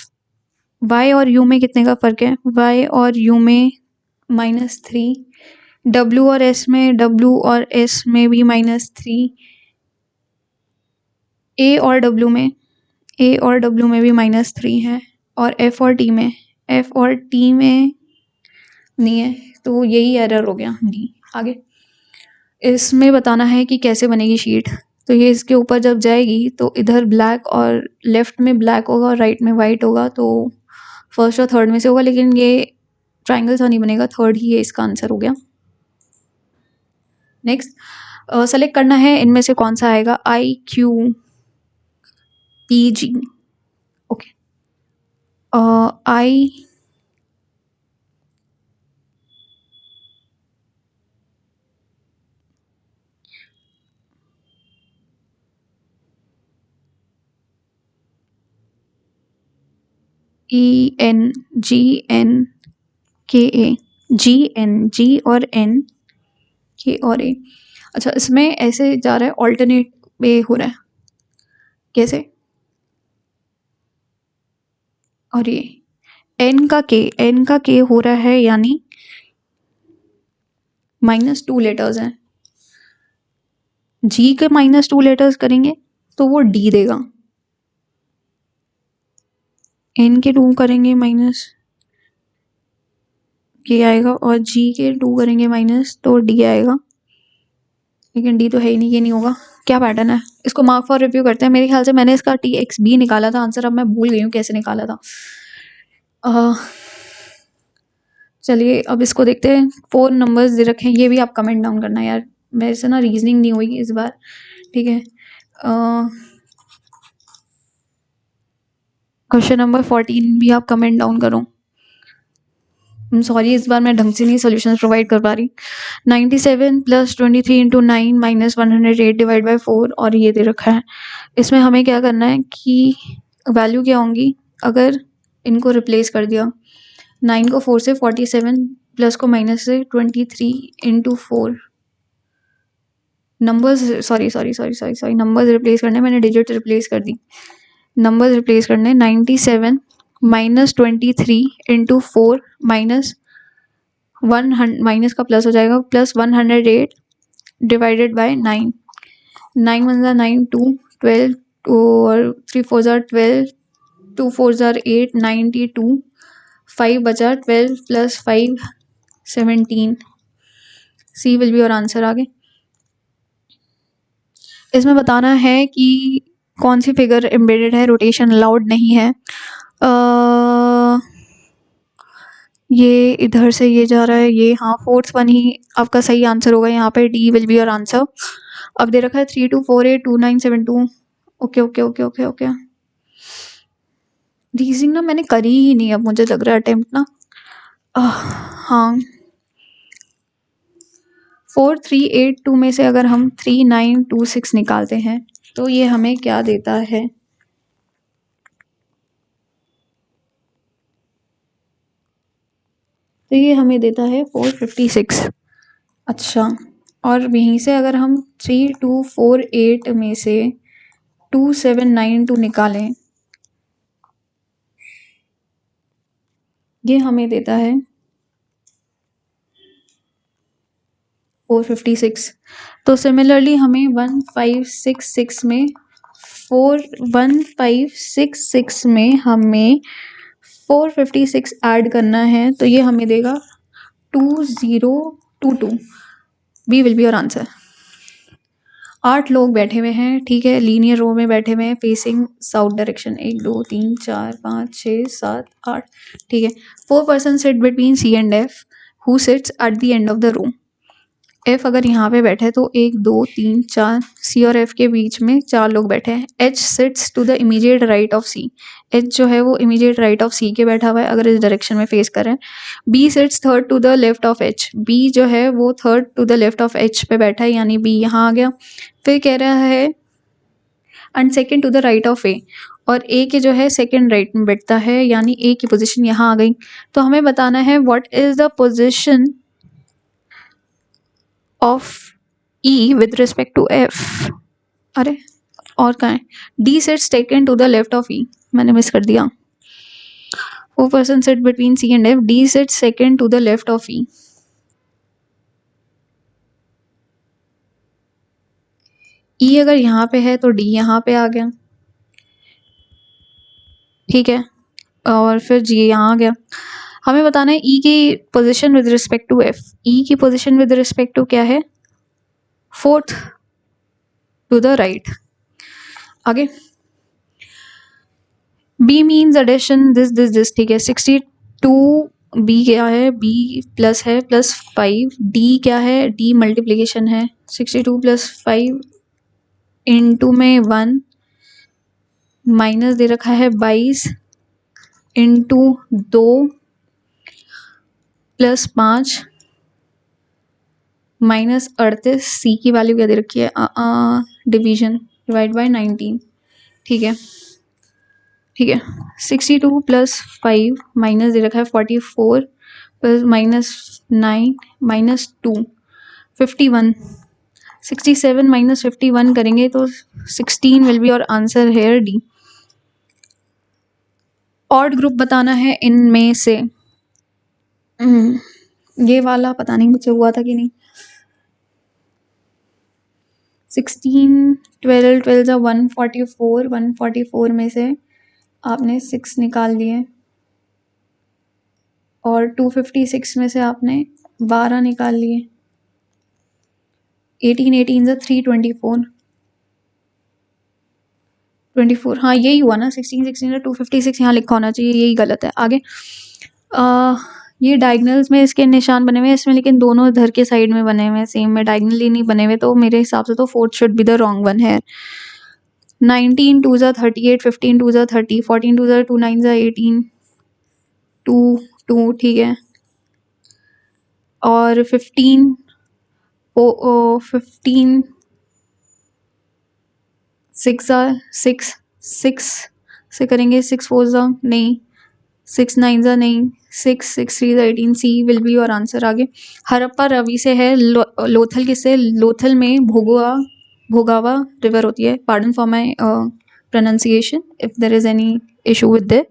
Y और U में कितने का फर्क है? Y और U में -3, W और S में, W और S में भी -3, A और W में भी -3 है, और F और T में नहीं है, तो यही एरर हो गया, D। आगे इसमें बताना है कि कैसे बनेगी शीट। तो ये इसके ऊपर जब जाएगी तो इधर ब्लैक, और लेफ्ट में ब्लैक होगा और राइट में वाइट होगा, तो फर्स्ट और थर्ड में से होगा, लेकिन ये ट्राइंगल सा नहीं बनेगा, थर्ड ही ये इसका आंसर हो गया। नेक्स्ट, सेलेक्ट करना है इनमें से कौन सा आएगा। IQPG, okay. I ENGNKA, G और N, K और A। अच्छा, इसमें ऐसे जा रहा है, ऑल्टरनेट पे हो रहा है, कैसे? और ये N का K हो रहा है, यानी -2 लेटर्स हैं। G के -2 लेटर्स करेंगे तो वो D देगा, N के 2 करेंगे -K आएगा, और G के 2 करेंगे माइनस, तो D आएगा, लेकिन D तो है ही नहीं, ये नहीं होगा। क्या पैटर्न है, इसको मार्क फॉर रिव्यू करते हैं। मेरे ख्याल से मैंने इसका TXB निकाला था आंसर, अब मैं भूल गई हूँ कैसे निकाला था। चलिए अब इसको देखते हैं। 4 नंबर्स दे रखे हैं, ये भी आप कमेंट डाउन करना यार, मेरे से ना रीजनिंग नहीं हुई इस बार, ठीक है। क्वेश्चन नंबर 14 भी आप कमेंट डाउन करो। सॉरी, इस बार मैं ढंग से नहीं सोल्यूशन प्रोवाइड कर पा रही। 97 + 23 × 9 - 108 डिवाइड बाई 4, और ये दे रखा है। इसमें हमें क्या करना है कि वैल्यू क्या होंगी, अगर इनको रिप्लेस कर दिया, 9 को 4 से, 47 प्लस को माइनस से, 23 × 4, नंबर्स सॉरी नंबर्स रिप्लेस करने, मैंने डिजिट रिप्लेस कर दी, नंबर्स रिप्लेस करने। 97 - 23 × 4 माइनस का प्लस हो जाएगा, प्लस 108 डिवाइडेड बाय 9। 9 × 1 = 9, 2 12 और 3 × 4 = 12, 2 × 4 = 8, 92 5 बचा, 12 + 5 17। सी विल बी और आंसर। आगे इसमें बताना है कि कौन सी फिगर एम्बेडेड है, रोटेशन अलाउड नहीं है। ये इधर से ये जा रहा है, ये हाँ 4th वन ही आपका सही आंसर होगा यहाँ पे, D will be your answer. अब दे रखा है 32482972। Okay okay okay okay okay. Reasoning ना मैंने करी ही नहीं, अब मुझे लग रहा है अटेम्प्ट ना। हाँ 4382 में से अगर हम 3926 निकालते हैं तो ये हमें क्या देता है? तो ये हमें देता है 456। अच्छा, और यहीं से अगर हम 3248 में से 2792 निकालें, ये हमें देता है 456। तो सिमिलरली हमें 1566 में 1566 में हमें 456 ऐड करना है, तो ये हमें देगा 2022। B will be your answer. 8 लोग बैठे हुए हैं, ठीक है, लीनियर रो में बैठे हुए हैं, फेसिंग साउथ डायरेक्शन। 1 2 3 4 5 6 7 8, ठीक है। 4 person sit between C and F, who sits at the end of the room. F अगर यहाँ पे बैठे तो 1 2 3 4, सी और एफ के बीच में 4 लोग बैठे हैं। H sits to the immediate right of C, H जो है वो इमीडिएट राइट ऑफ सी के बैठा हुआ है अगर इस डायरेक्शन में फेस करें। B sits third to the left of H, B जो है वो third to the left of H पे बैठा है, यानी बी यहाँ आ गया। फिर कह रहा है and second to the right of A, और ए के जो है सेकेंड राइट में बैठता है, यानी ए की पोजिशन यहाँ आ गई। तो हमें बताना है what is the position of E with respect to F. अरे और कहाँ है? D sits taken to the left of E, मैंने मिस कर दिया। 4 person sit between C and F, D sits second to the left of E. E अगर यहाँ पे है तो डी यहाँ पे आ गया, ठीक है, और फिर जी यहाँ आ गया। हमें बताना है ई की position with respect to F. E की पोजीशन विद रिस्पेक्ट टू क्या है? 4th to the right. आगे B means addition this this this, ठीक है। 62 बी क्या है? बी प्लस है +5। डी क्या है? डी मल्टीप्लीकेशन है। 62 + 5 इंटू में 1 माइनस दे रखा है 22 इंटू 2 + 5 माइनस 38। सी की वैल्यू क्या दे रखी है? डिवीजन डिवाइड बाय 19, ठीक है ठीक है। 62 + 5 माइनस दे रखा है 44 प्लस -9 -2 51। 67 - 51 करेंगे तो 16 विल बी और answer here D. Odd group बताना है इनमें से। ये वाला पता नहीं मुझसे हुआ था कि नहीं। 16 12 12 जा 144, 144 में से आपने 6 निकाल लिए, और 256 में से आपने 12 निकाल लिए। 18 18 जा 324, 24, हाँ यही हुआ ना। 16 16 जा 256 यहाँ लिखा होना चाहिए, यही गलत है। आगे ये डायगनल्स में इसके निशान बने हुए हैं इसमें, लेकिन दोनों इधर के साइड में बने हुए हैं, सेम में डायगनली नहीं बने हुए, तो मेरे हिसाब से तो 4th should be the wrong one है। 19 2 जा 38, 15 2 जा 30, 14 2 जा 2 9 जा 18, 2 2, ठीक है, और 15 15 6 जा 6 6 से करेंगे। 6 4 जा नहीं, 6 9 जा नहीं, 6 6 3 जा 18। सी विल बी और आंसर। आगे हरप्पा रवि से है। लोथल किससे? लोथल में भोगावा रिवर होती है। Pardon for my pronunciation if there is any issue with that.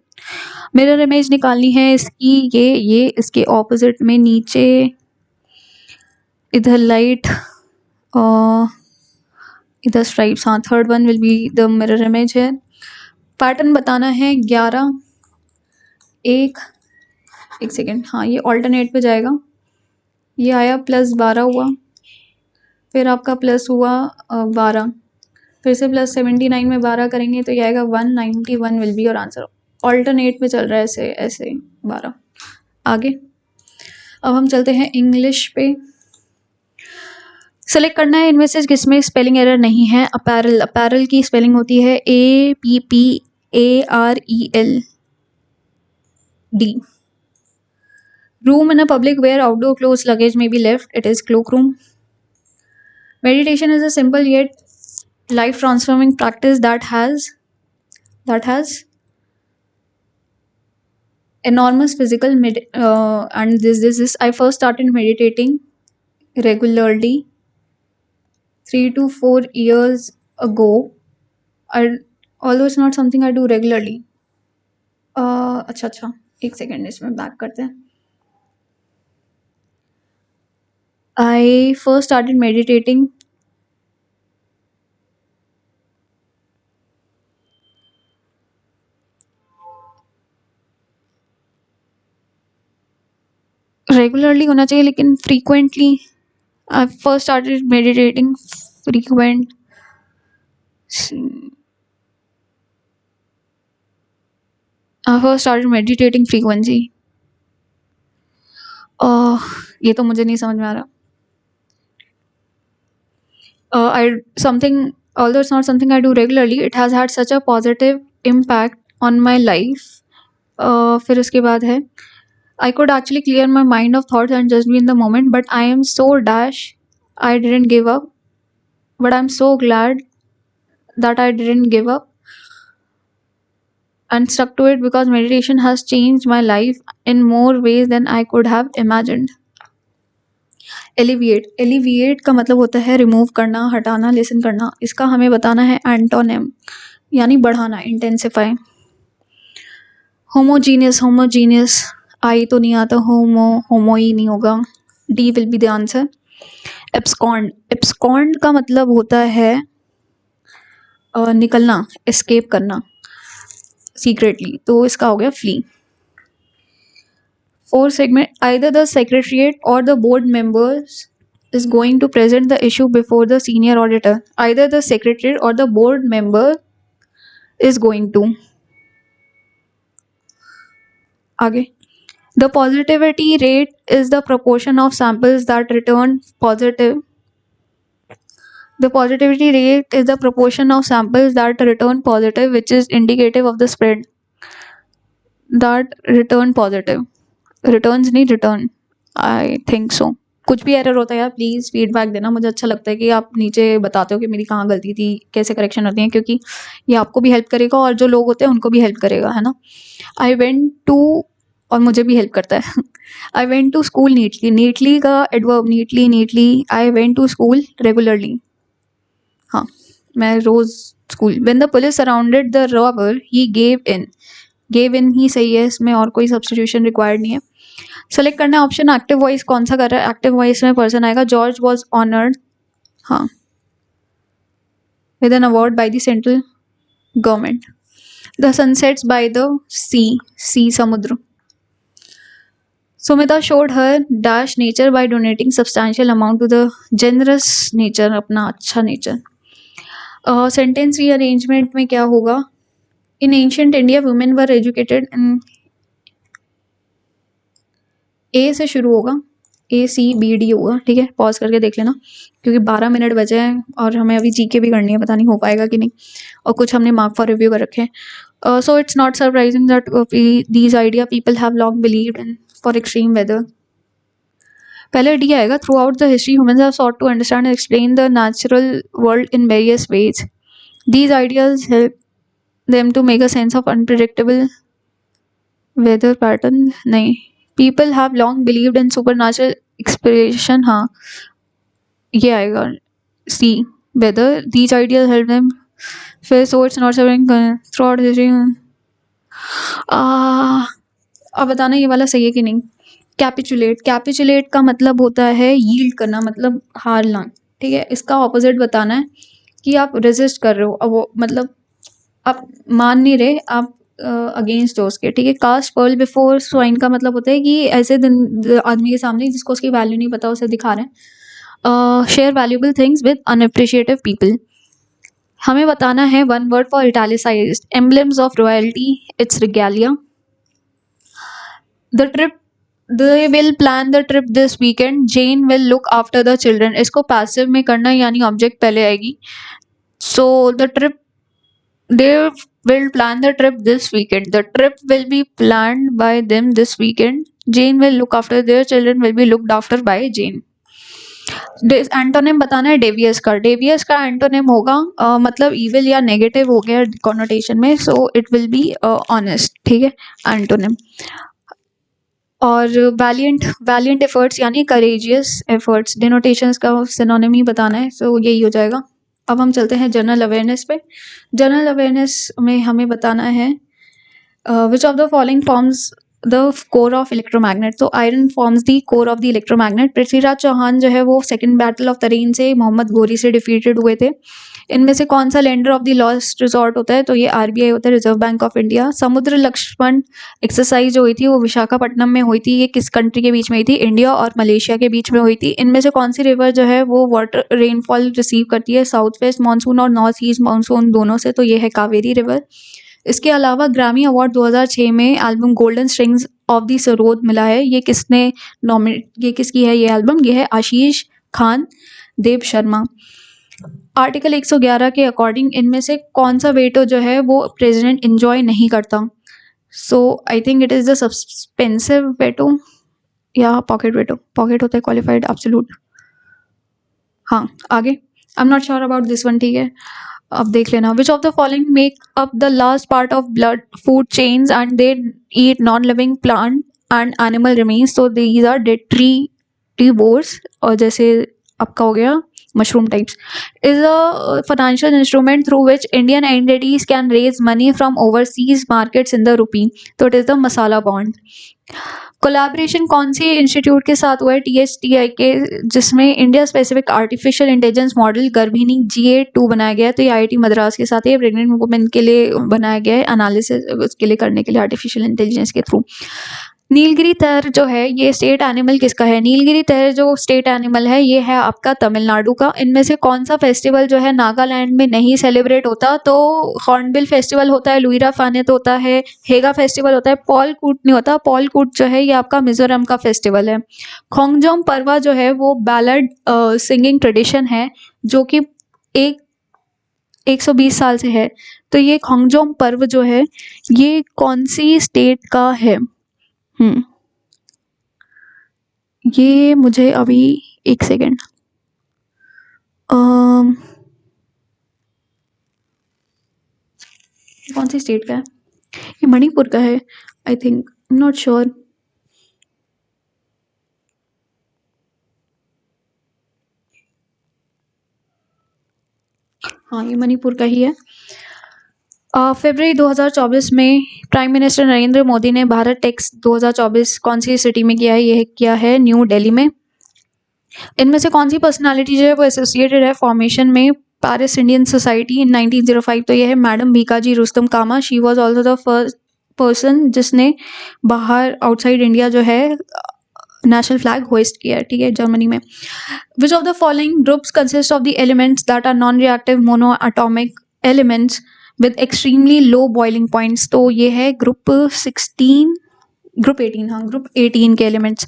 Mirror image निकालनी है इसकी। ये इसके ऑपोजिट में नीचे इधर लाइट, इधर स्ट्राइप्स। हाँ 3rd one will be the mirror image है। पैटर्न बताना है 11 1 एक सेकेंड, हाँ ये ऑल्टरनेट पे जाएगा, ये आया +12 हुआ, फिर आपका प्लस हुआ 12, फिर से +79 में 12 करेंगे तो ये आएगा 191 will be your answer. Alternate पे चल रहा है ऐसे ऐसे 12। आगे अब हम चलते हैं इंग्लिश पे। सेलेक्ट करना है इनमें से किसमें स्पेलिंग एरर नहीं है। अपैरल, अपैरल की स्पेलिंग होती है APPAREL D। Room in a public where outdoor clothes luggage may be left, it is cloakroom. Meditation is a simple yet life transforming practice that has enormous physical and this is I first started meditating regularly 3 to 4 years ago. Although it's not something I do regularly. अच्छा, एक second इसमें back करते हैं। I first started meditating regularly होना चाहिए लेकिन frequently. I first started meditating frequent I first started meditating frequency। ये तो मुझे नहीं समझ में आ रहा। Although it's not something I do regularly, it has had such a positive impact on my life. फिर उसके बाद है I could actually clear my mind of thoughts and just be in the moment, but I am so dash I didn't give up. But I'm so glad that I didn't give up and stuck to it because meditation has changed my life in more ways than I could have imagined. Alleviate, alleviate का मतलब होता है remove करना, हटाना, lesson करना। इसका हमें बताना है एंटोनिम, यानी बढ़ाना, इंटेंसिफाई। होमोजीनियस, होमोजीनियस आई तो नहीं आता, होमो ही नहीं होगा, D will be the answer. Abscond, abscond का मतलब होता है निकलना, एस्केप करना सीक्रेटली, तो इसका हो गया flee. Fourth segment, either the secretariat or the board members is going to present the issue before the senior auditor. Either the secretariat or the board member is going to. आगे, the positivity rate is the proportion of samples that return positive. The positivity rate is the proportion of samples that return positive, which is indicative of the spread that return positive. Returns नहीं, return, आई think सो। कुछ भी error होता है यार please feedback देना, मुझे अच्छा लगता है कि आप नीचे बताते हो कि मेरी कहाँ गलती थी, कैसे करेक्शन होती है, क्योंकि ये आपको भी हेल्प करेगा और जो लोग होते हैं उनको भी हेल्प करेगा, है ना। आई वेंट टू, और मुझे भी हेल्प करता है। I went to school neatly, neatly का adverb, neatly, neatly. I went to school regularly, हाँ मैं रोज़ school. When the police surrounded the robber he gave in, gave in ही सही है, इसमें और कोई सब्सटीट्यूशन रिक्वायर्ड नहीं है। सेलेक्ट करना है ऑप्शन एक्टिव वॉइस कौन सा कर रहा है। एक्टिव वॉइस में पर्सन आएगा जॉर्ज वॉज ऑनर्ड, हाँ, with an award by the central government. The sunsets by the sea, sea समुद्र। Sumita showed her dash nature by donating substantial amount to the generous nature, अपना अच्छा नेचर। Sentence rearrangement में क्या होगा। In ancient India women were educated in, A से शुरू होगा, ACBD होगा, ठीक है, पॉज करके देख लेना क्योंकि 12 मिनट बचे हैं और हमें अभी जीके भी करनी है, पता नहीं हो पाएगा कि नहीं, और कुछ हमने मार्क फॉर रिव्यू कर रखे हैं। So it's not surprising that these idea people have long believed in for extreme weather. पहले डी आएगा, throughout the history humans have sought to understand and explain the natural world in various ways. These ideas help them to make a sense of unpredictable weather pattern, नहीं। People have long believed in supernatural expression, हाँ ये आएगा C, weather these ideas help them. फिर सो it's not serving through out history. अब बताना ये वाला सही है कि नहीं। कैपिचुलेट, कैपिचुलेट का मतलब होता है यील्ड करना, मतलब हारना, ठीक है। इसका ऑपोजिट बताना है कि आप रेजिस्ट कर रहे हो, अब वो मतलब आप मान नहीं रहे, आप अगेंस्ट डोज के, ठीक है। कास्ट पर्ल बिफोर स्वाइन का मतलब होता है कि ऐसे दिन आदमी के सामने जिसको उसकी वैल्यू नहीं पता उसे दिखा रहे हैं। Share valuable things with unappreciative people. हमें बताना है one word for italicised emblems of royalty, it's regalia. The trip, they will plan the trip this weekend, Jane will look after the children। इसको पैसिव में करना है, यानी object पहले आएगी। So the trip, they will plan the trip this weekend, the trip will be planned by them this weekend, Jane will look after, their children will be looked after by Jane। Antonym बताना है Davies का। Davies का antonym होगा मतलब evil या negative हो गया connotation में, so it will be honest, ठीक है, एंटोनिम। और वैलिएंट, वैलिएंट एफर्ट्स यानी करेजियस एफर्ट्स, डिनोटेशंस का सिनोनिम ही बताना है, सो यही हो जाएगा। अब हम चलते हैं जनरल अवेयरनेस पे। जनरल अवेयरनेस में हमें बताना है which of the following forms the core of electromagnet. तो iron forms the core of the electromagnet. Prithviraj Chauhan जो है वो सेकंड बैटल ऑफ तरीन से मोहम्मद गोरी से डिफीटेड हुए थे। इनमें से कौन सा lender of the last resort होता है, तो ये आरबीआई होता है, रिजर्व बैंक ऑफ इंडिया। समुद्र लक्ष्मण एक्सरसाइज जो हुई थी वो विशाखापट्टनम में हुई थी। ये किस कंट्री के बीच में हुई थी, इंडिया और मलेशिया के बीच में हुई थी। इनमें से कौन सी रिवर जो है वो वाटर रेनफॉल रिसीव करती है साउथ वेस्ट मानसून और नॉर्थ ईस्ट मानसून दोनों से, तो ये है कावेरी रिवर। इसके अलावा ग्रामी अवार्ड 2006 में album golden strings of the sarod मिला है। ये किसने नॉमिनेट, ये किसकी है ये एल्बम, ये है आशीष खान देव शर्मा। आर्टिकल 111 के अकॉर्डिंग इनमें से कौन सा वेटो जो है वो प्रेसिडेंट इंजॉय नहीं करता, so I think it is the suspensive veto या पॉकेट वेटो। पॉकेट होता है क्वालिफाइड एब्सोल्यूट। हाँ आगे, I am not sure about this one, ठीक है, अब देख लेना। Which of the following make up the last part of blood food chains and they eat non living plant and animal remains, तो these are detritivores, और जैसे आपका हो गया mushroom types. Is a financial instrument through which Indian entities can raise money from overseas markets in the rupee, तो it is the masala bond. Collaboration कौन सी institute के साथ हुआ है, THTI के, जिसमें India specific artificial intelligence model गर्भिणी GA2 बनाया गया है, तो ये IIT मद्रास के साथ है, प्रेग्नेंट वुमेन के लिए बनाया गया है, एनालिसिस उसके लिए करने के लिए आर्टिफिशियल इंटेलिजेंस के थ्रू। नीलगिरी तहर जो है ये स्टेट एनिमल किसका है, नीलगिरी तहर जो स्टेट एनिमल है ये है आपका तमिलनाडु का। इनमें से कौन सा फेस्टिवल जो है नागालैंड में नहीं सेलिब्रेट होता, तो हॉर्नबिल फेस्टिवल होता है, लुइरा फानेत होता है, हेगा फेस्टिवल होता है, पॉल कूट नहीं होता। पॉल कूट जो है ये आपका मिजोरम का फेस्टिवल है। खोंगजोम परवा जो है वो बैलड सिंगिंग ट्रेडिशन है जो कि 120 साल से है, तो ये खोंगजोम पर्व जो है ये कौन सी स्टेट का है। ये मुझे अभी एक सेकेंड, कौन सी स्टेट का है, ये मणिपुर का है I think, I am not sure. हाँ ये मणिपुर का ही है। फरवरी 2024 में प्राइम मिनिस्टर नरेंद्र मोदी ने भारत टेक्स 2024 कौन सी सिटी में किया है, ये किया है न्यू दिल्ली में। इनमें से कौन सी पर्सनालिटी जो है वो एसोसिएटेड है फॉर्मेशन में पेरिस इंडियन सोसाइटी इन 1905, तो ये है madam Bhikaji Rustam Cama. She was also the first person जिसने बाहर आउटसाइड इंडिया जो है नेशनल फ्लैग होइस्ट किया है, ठीक है, जर्मनी में। Which of the following groups consist of the elements that are non reactive mono atomic elements with extremely low boiling points, तो ये है ग्रुप 18, हाँ ग्रुप 18 के एलिमेंट्स।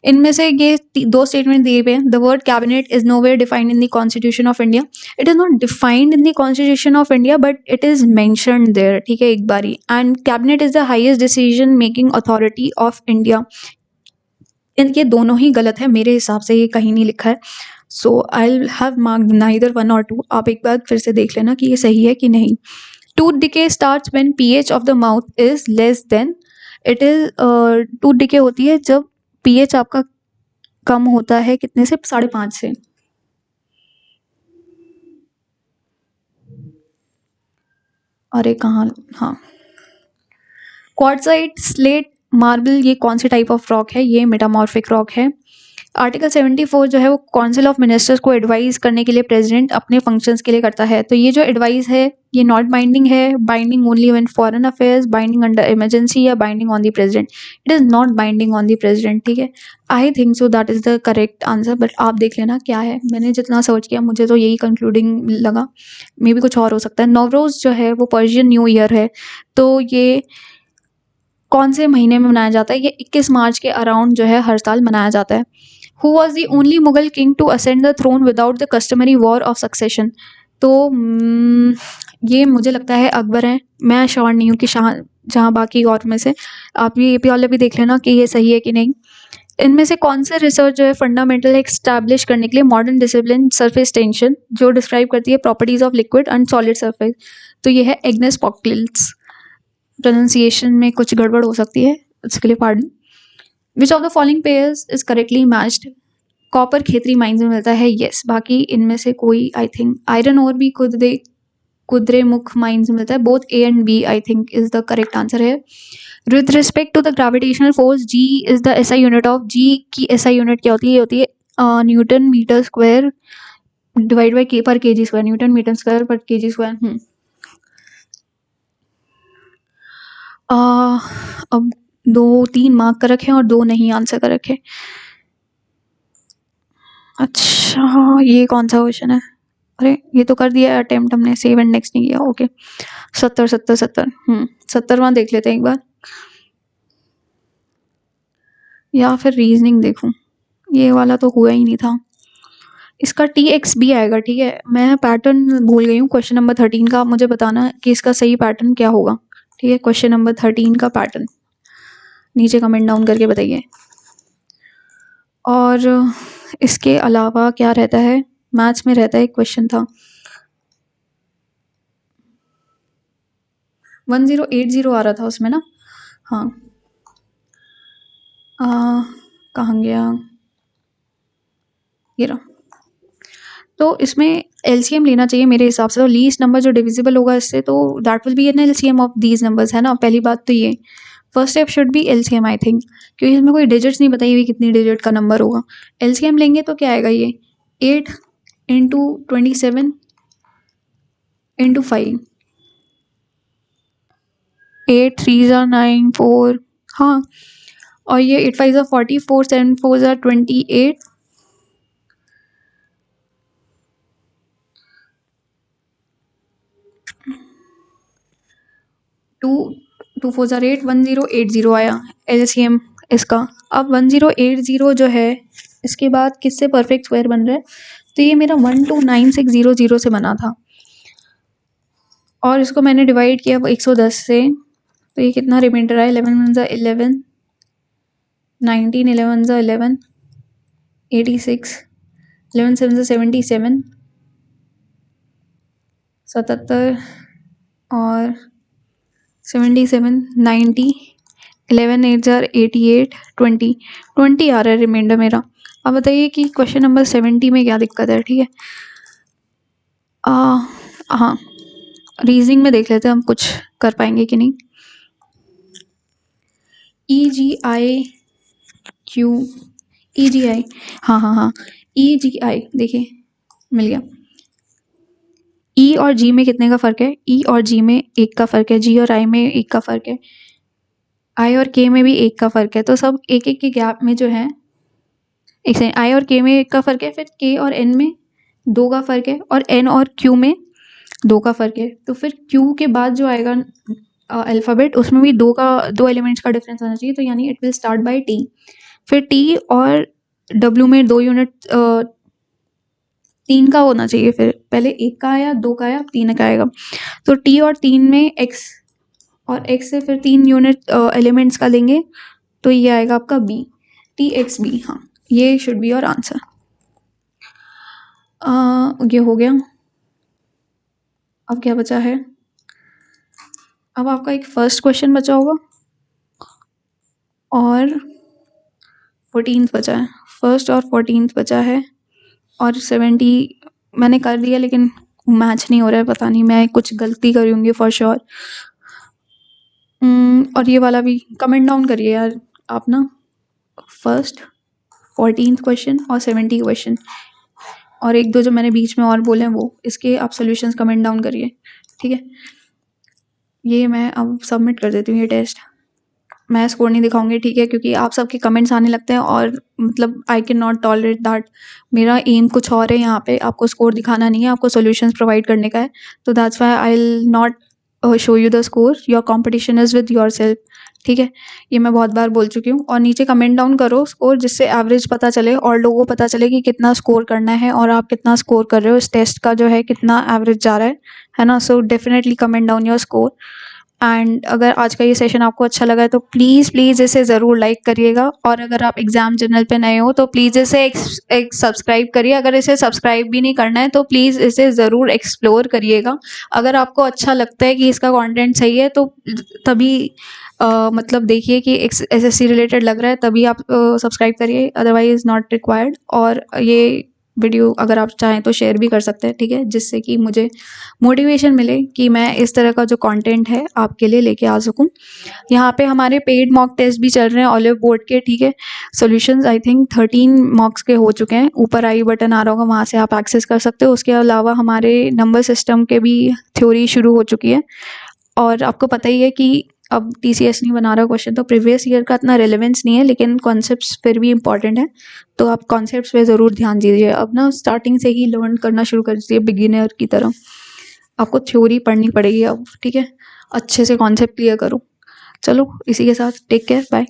इनमें से ये दो स्टेटमेंट दिए हुए हैं। The word cabinet is nowhere defined in the constitution of India, it is not defined in the constitution of India but it is mentioned there, ठीक है, एक बारी। And cabinet is the highest decision making authority of India, इनके दोनों ही गलत है मेरे हिसाब से, ये कहीं नहीं लिखा है, सो आई हैव मार्क्ड नाइदर 1 और 2। आप एक बार फिर से देख लेना कि ये सही है कि नहीं। Tooth decay starts when pH of the mouth is less than, it is tooth decay होती है जब pH आपका कम होता है कितने से, 5.5 से। अरे कहाँ, हाँ क्वार्ट्जाइट स्लेट मार्बल ये कौन सी टाइप ऑफ रॉक है, ये मेटामॉर्फिक रॉक है। आर्टिकल 74 जो है वो काउंसिल ऑफ मिनिस्टर्स को एडवाइस करने के लिए प्रेसिडेंट अपने फंक्शंस के लिए करता है। तो ये जो एडवाइस है ये नॉट बाइंडिंग है, binding only when foreign affairs, binding under emergency या binding on the president. It is not binding on the president, ठीक है। I think so that is the correct answer, but आप देख लेना क्या है। मैंने जितना सर्च किया मुझे तो यही कंक्लूडिंग लगा, मे बी कुछ और हो सकता है। नवरोज़ जो है वो पर्शियन न्यू ईयर है, तो ये कौन से महीने में मनाया जाता है? ये 21 मार्च के अराउंड जो है हर साल मनाया जाता है। Who was the only Mughal king to ascend the throne without the customary war of succession? तो ये मुझे लगता है अकबर है। मैं श्योर नहीं हूँ कि जहाँ बाकी और में से आप ये वाले भी देख लेना कि ये सही है कि नहीं। इनमें से कौन से रिसर्च जो है फंडामेंटल एक्स्टैब्लिश करने के लिए मॉडर्न डिसिप्लिन सरफेस टेंशन जो डिस्क्राइब करती है properties of liquid and solid surface? तो ये है एग्नेस पॉक्लिल्स। प्रोनाउंसिएशन में कुछ गड़बड़ हो सकती है, उसके लिए pardon. Which of the following pairs is correctly matched? Copper Khetri mines में मिलता है, यस। बाकी इनमें से कोई, आई थिंक आयरन और भी कुद्रेमुख माइंस में मिलता है। Both A and B I think is the correct answer है। With respect to the gravitational force, G is the SI unit of, G की एसआई यूनिट क्या होती है? ये होती है newton metre square divide by पर K G square, newton metre square पर के जी स्क्वायर। अब 2-3 मार्क कर रखे और 2 नहीं आंसर कर रखे। अच्छा ये कौन सा क्वेश्चन है? अरे ये तो कर दिया अटेम्प्ट हमने, सेव एंड नेक्स्ट नहीं किया। ओके 70 देख लेते हैं एक बार, या फिर रीजनिंग देखूं। ये वाला तो हुआ ही नहीं था, इसका TXB आएगा, ठीक है। मैं पैटर्न भूल गई हूँ क्वेश्चन नंबर 13 का, मुझे बताना कि इसका सही पैटर्न क्या होगा, ठीक है। क्वेश्चन नंबर 13 का पैटर्न नीचे कमेंट डाउन करके बताइए। और इसके अलावा क्या रहता है? मैथ्स में रहता है, एक क्वेश्चन था 1080 आ रहा था उसमें ना। हाँ कहाँ गया ये रहा। तो इसमें LCM लेना चाहिए मेरे हिसाब से, तो लीस्ट नंबर जो डिविजिबल होगा इससे, तो that will be an LCM of these numbers, है ना। पहली बात तो ये first step should be LCM I think, क्योंकि इसमें कोई डिजिट्स नहीं बताई हुई कितनी डिजिट का नंबर होगा। LCM लेंगे तो क्या आएगा? ये 8 × 27 × 5, 8 3 9 4, हाँ। और ये 8 5 40, 4 7 4 28, 2 4 8, 1080 आया LCM इसका। अब 1080 जो है इसके बाद किससे परफेक्ट स्क्वायर बन रहा है? तो ये मेरा 129600 से बना था, और इसको मैंने डिवाइड किया 110 से, तो ये कितना रिमाइंडर आया? 11 1 11, 19 11 11, 86, 11 7 77, 77 और 77, 90, 11 8 88, 20 आ रहा है रिमाइंडर मेरा। अब बताइए कि क्वेश्चन नंबर 70 में क्या दिक्कत है, ठीक है। हाँ रीजनिंग में देख लेते हैं हम कुछ कर पाएंगे कि नहीं। EGI, हाँ EGI देखिए मिल गया। E और G में कितने का फ़र्क है? E और G में 1 का फ़र्क है, G और I में 1 का फ़र्क है, I और K में भी 1 का फ़र्क है। तो सब 1-1 के गैप में जो है, एक सेकंड, I और K में 1 का फ़र्क है, फिर K और N में 2 का फ़र्क है, और N और Q में 2 का फ़र्क है। तो फिर Q के बाद जो आएगा अल्फ़ाबेट, उसमें भी 2 एलिमेंट्स का डिफरेंस होना चाहिए, तो यानी it will start by T। फिर T और W में 2 यूनिट 3 का होना चाहिए, फिर पहले 1 का आया, 2 का आया, 3 का आएगा। तो T और 3 में X, और X से फिर 3 यूनिट एलिमेंट्स का लेंगे, तो ये आएगा आपका B, TXB। हाँ ये शुड बी योर आंसर। ये हो गया। अब क्या बचा है? अब आपका एक फर्स्ट क्वेश्चन बचा होगा और 14th बचा है, फर्स्ट और 14th बचा है, और 70 मैंने कर दिया लेकिन मैच नहीं हो रहा है, पता नहीं मैं कुछ गलती करी होंगी फॉर श्योर। और ये वाला भी कमेंट डाउन करिए यार आप ना, फर्स्ट 14th क्वेश्चन और 70 क्वेश्चन, और एक दो जो मैंने बीच में और बोले हैं वो, इसके आप सोल्यूशंस कमेंट डाउन करिए, ठीक है। ये मैं अब सबमिट कर देती हूँ ये टेस्ट। मैं स्कोर नहीं दिखाऊंगी, ठीक है, क्योंकि आप सबके कमेंट्स आने लगते हैं और मतलब I can not tolerate that. मेरा एम कुछ और है यहाँ पे, आपको स्कोर दिखाना नहीं है, आपको सॉल्यूशंस प्रोवाइड करने का है। तो that's why I will not show you the score, your competition is with your self, ठीक है। ये मैं बहुत बार बोल चुकी हूँ। और नीचे कमेंट डाउन करो स्कोर, जिससे एवरेज पता चले और लोगों को पता चले कि कितना स्कोर करना है और आप कितना स्कोर कर रहे हो, इस टेस्ट का जो है कितना एवरेज जा रहा है ना। So definitely comment down your score. And अगर आज का ये सेशन आपको अच्छा लगा है तो प्लीज़ इसे ज़रूर लाइक करिएगा, और अगर आप एग्ज़ाम जर्नल पे नए हो तो प्लीज़ इसे एक सब्सक्राइब करिए। अगर इसे सब्सक्राइब भी नहीं करना है तो प्लीज़ इसे ज़रूर एक्सप्लोर करिएगा। अगर आपको अच्छा लगता है कि इसका कंटेंट सही है तो तभी मतलब देखिए कि एसएससी रिलेटेड लग रहा है, तभी आप सब्सक्राइब करिए, अदरवाइज नॉट रिक्वायर्ड। और ये वीडियो अगर आप चाहें तो शेयर भी कर सकते हैं, ठीक है, जिससे कि मुझे मोटिवेशन मिले कि मैं इस तरह का जो कंटेंट है आपके लिए लेके आ सकूं। यहाँ पे हमारे पेड मॉक टेस्ट भी चल रहे हैं ऑलिव बोर्ड के, ठीक है। सॉल्यूशंस आई थिंक 13 मॉक्स के हो चुके हैं, ऊपर आई बटन आ रहा होगा, वहाँ से आप एक्सेस कर सकते हो। उसके अलावा हमारे नंबर सिस्टम के भी थ्योरी शुरू हो चुकी है। और आपको पता ही है कि अब टीसीएस नहीं बना रहा क्वेश्चन, तो प्रीवियस ईयर का इतना रेलेवेंस नहीं है, लेकिन कॉन्सेप्ट्स फिर भी इंपॉर्टेंट है, तो आप कॉन्सेप्ट्स पे ज़रूर ध्यान दीजिए। अब ना स्टार्टिंग से ही लर्न करना शुरू कर दीजिए, बिगिनर की तरह। आपको थ्योरी पढ़नी पड़ेगी अब, ठीक है। अच्छे से कॉन्सेप्ट क्लियर करो। चलो इसी के साथ टेक केयर, बाय।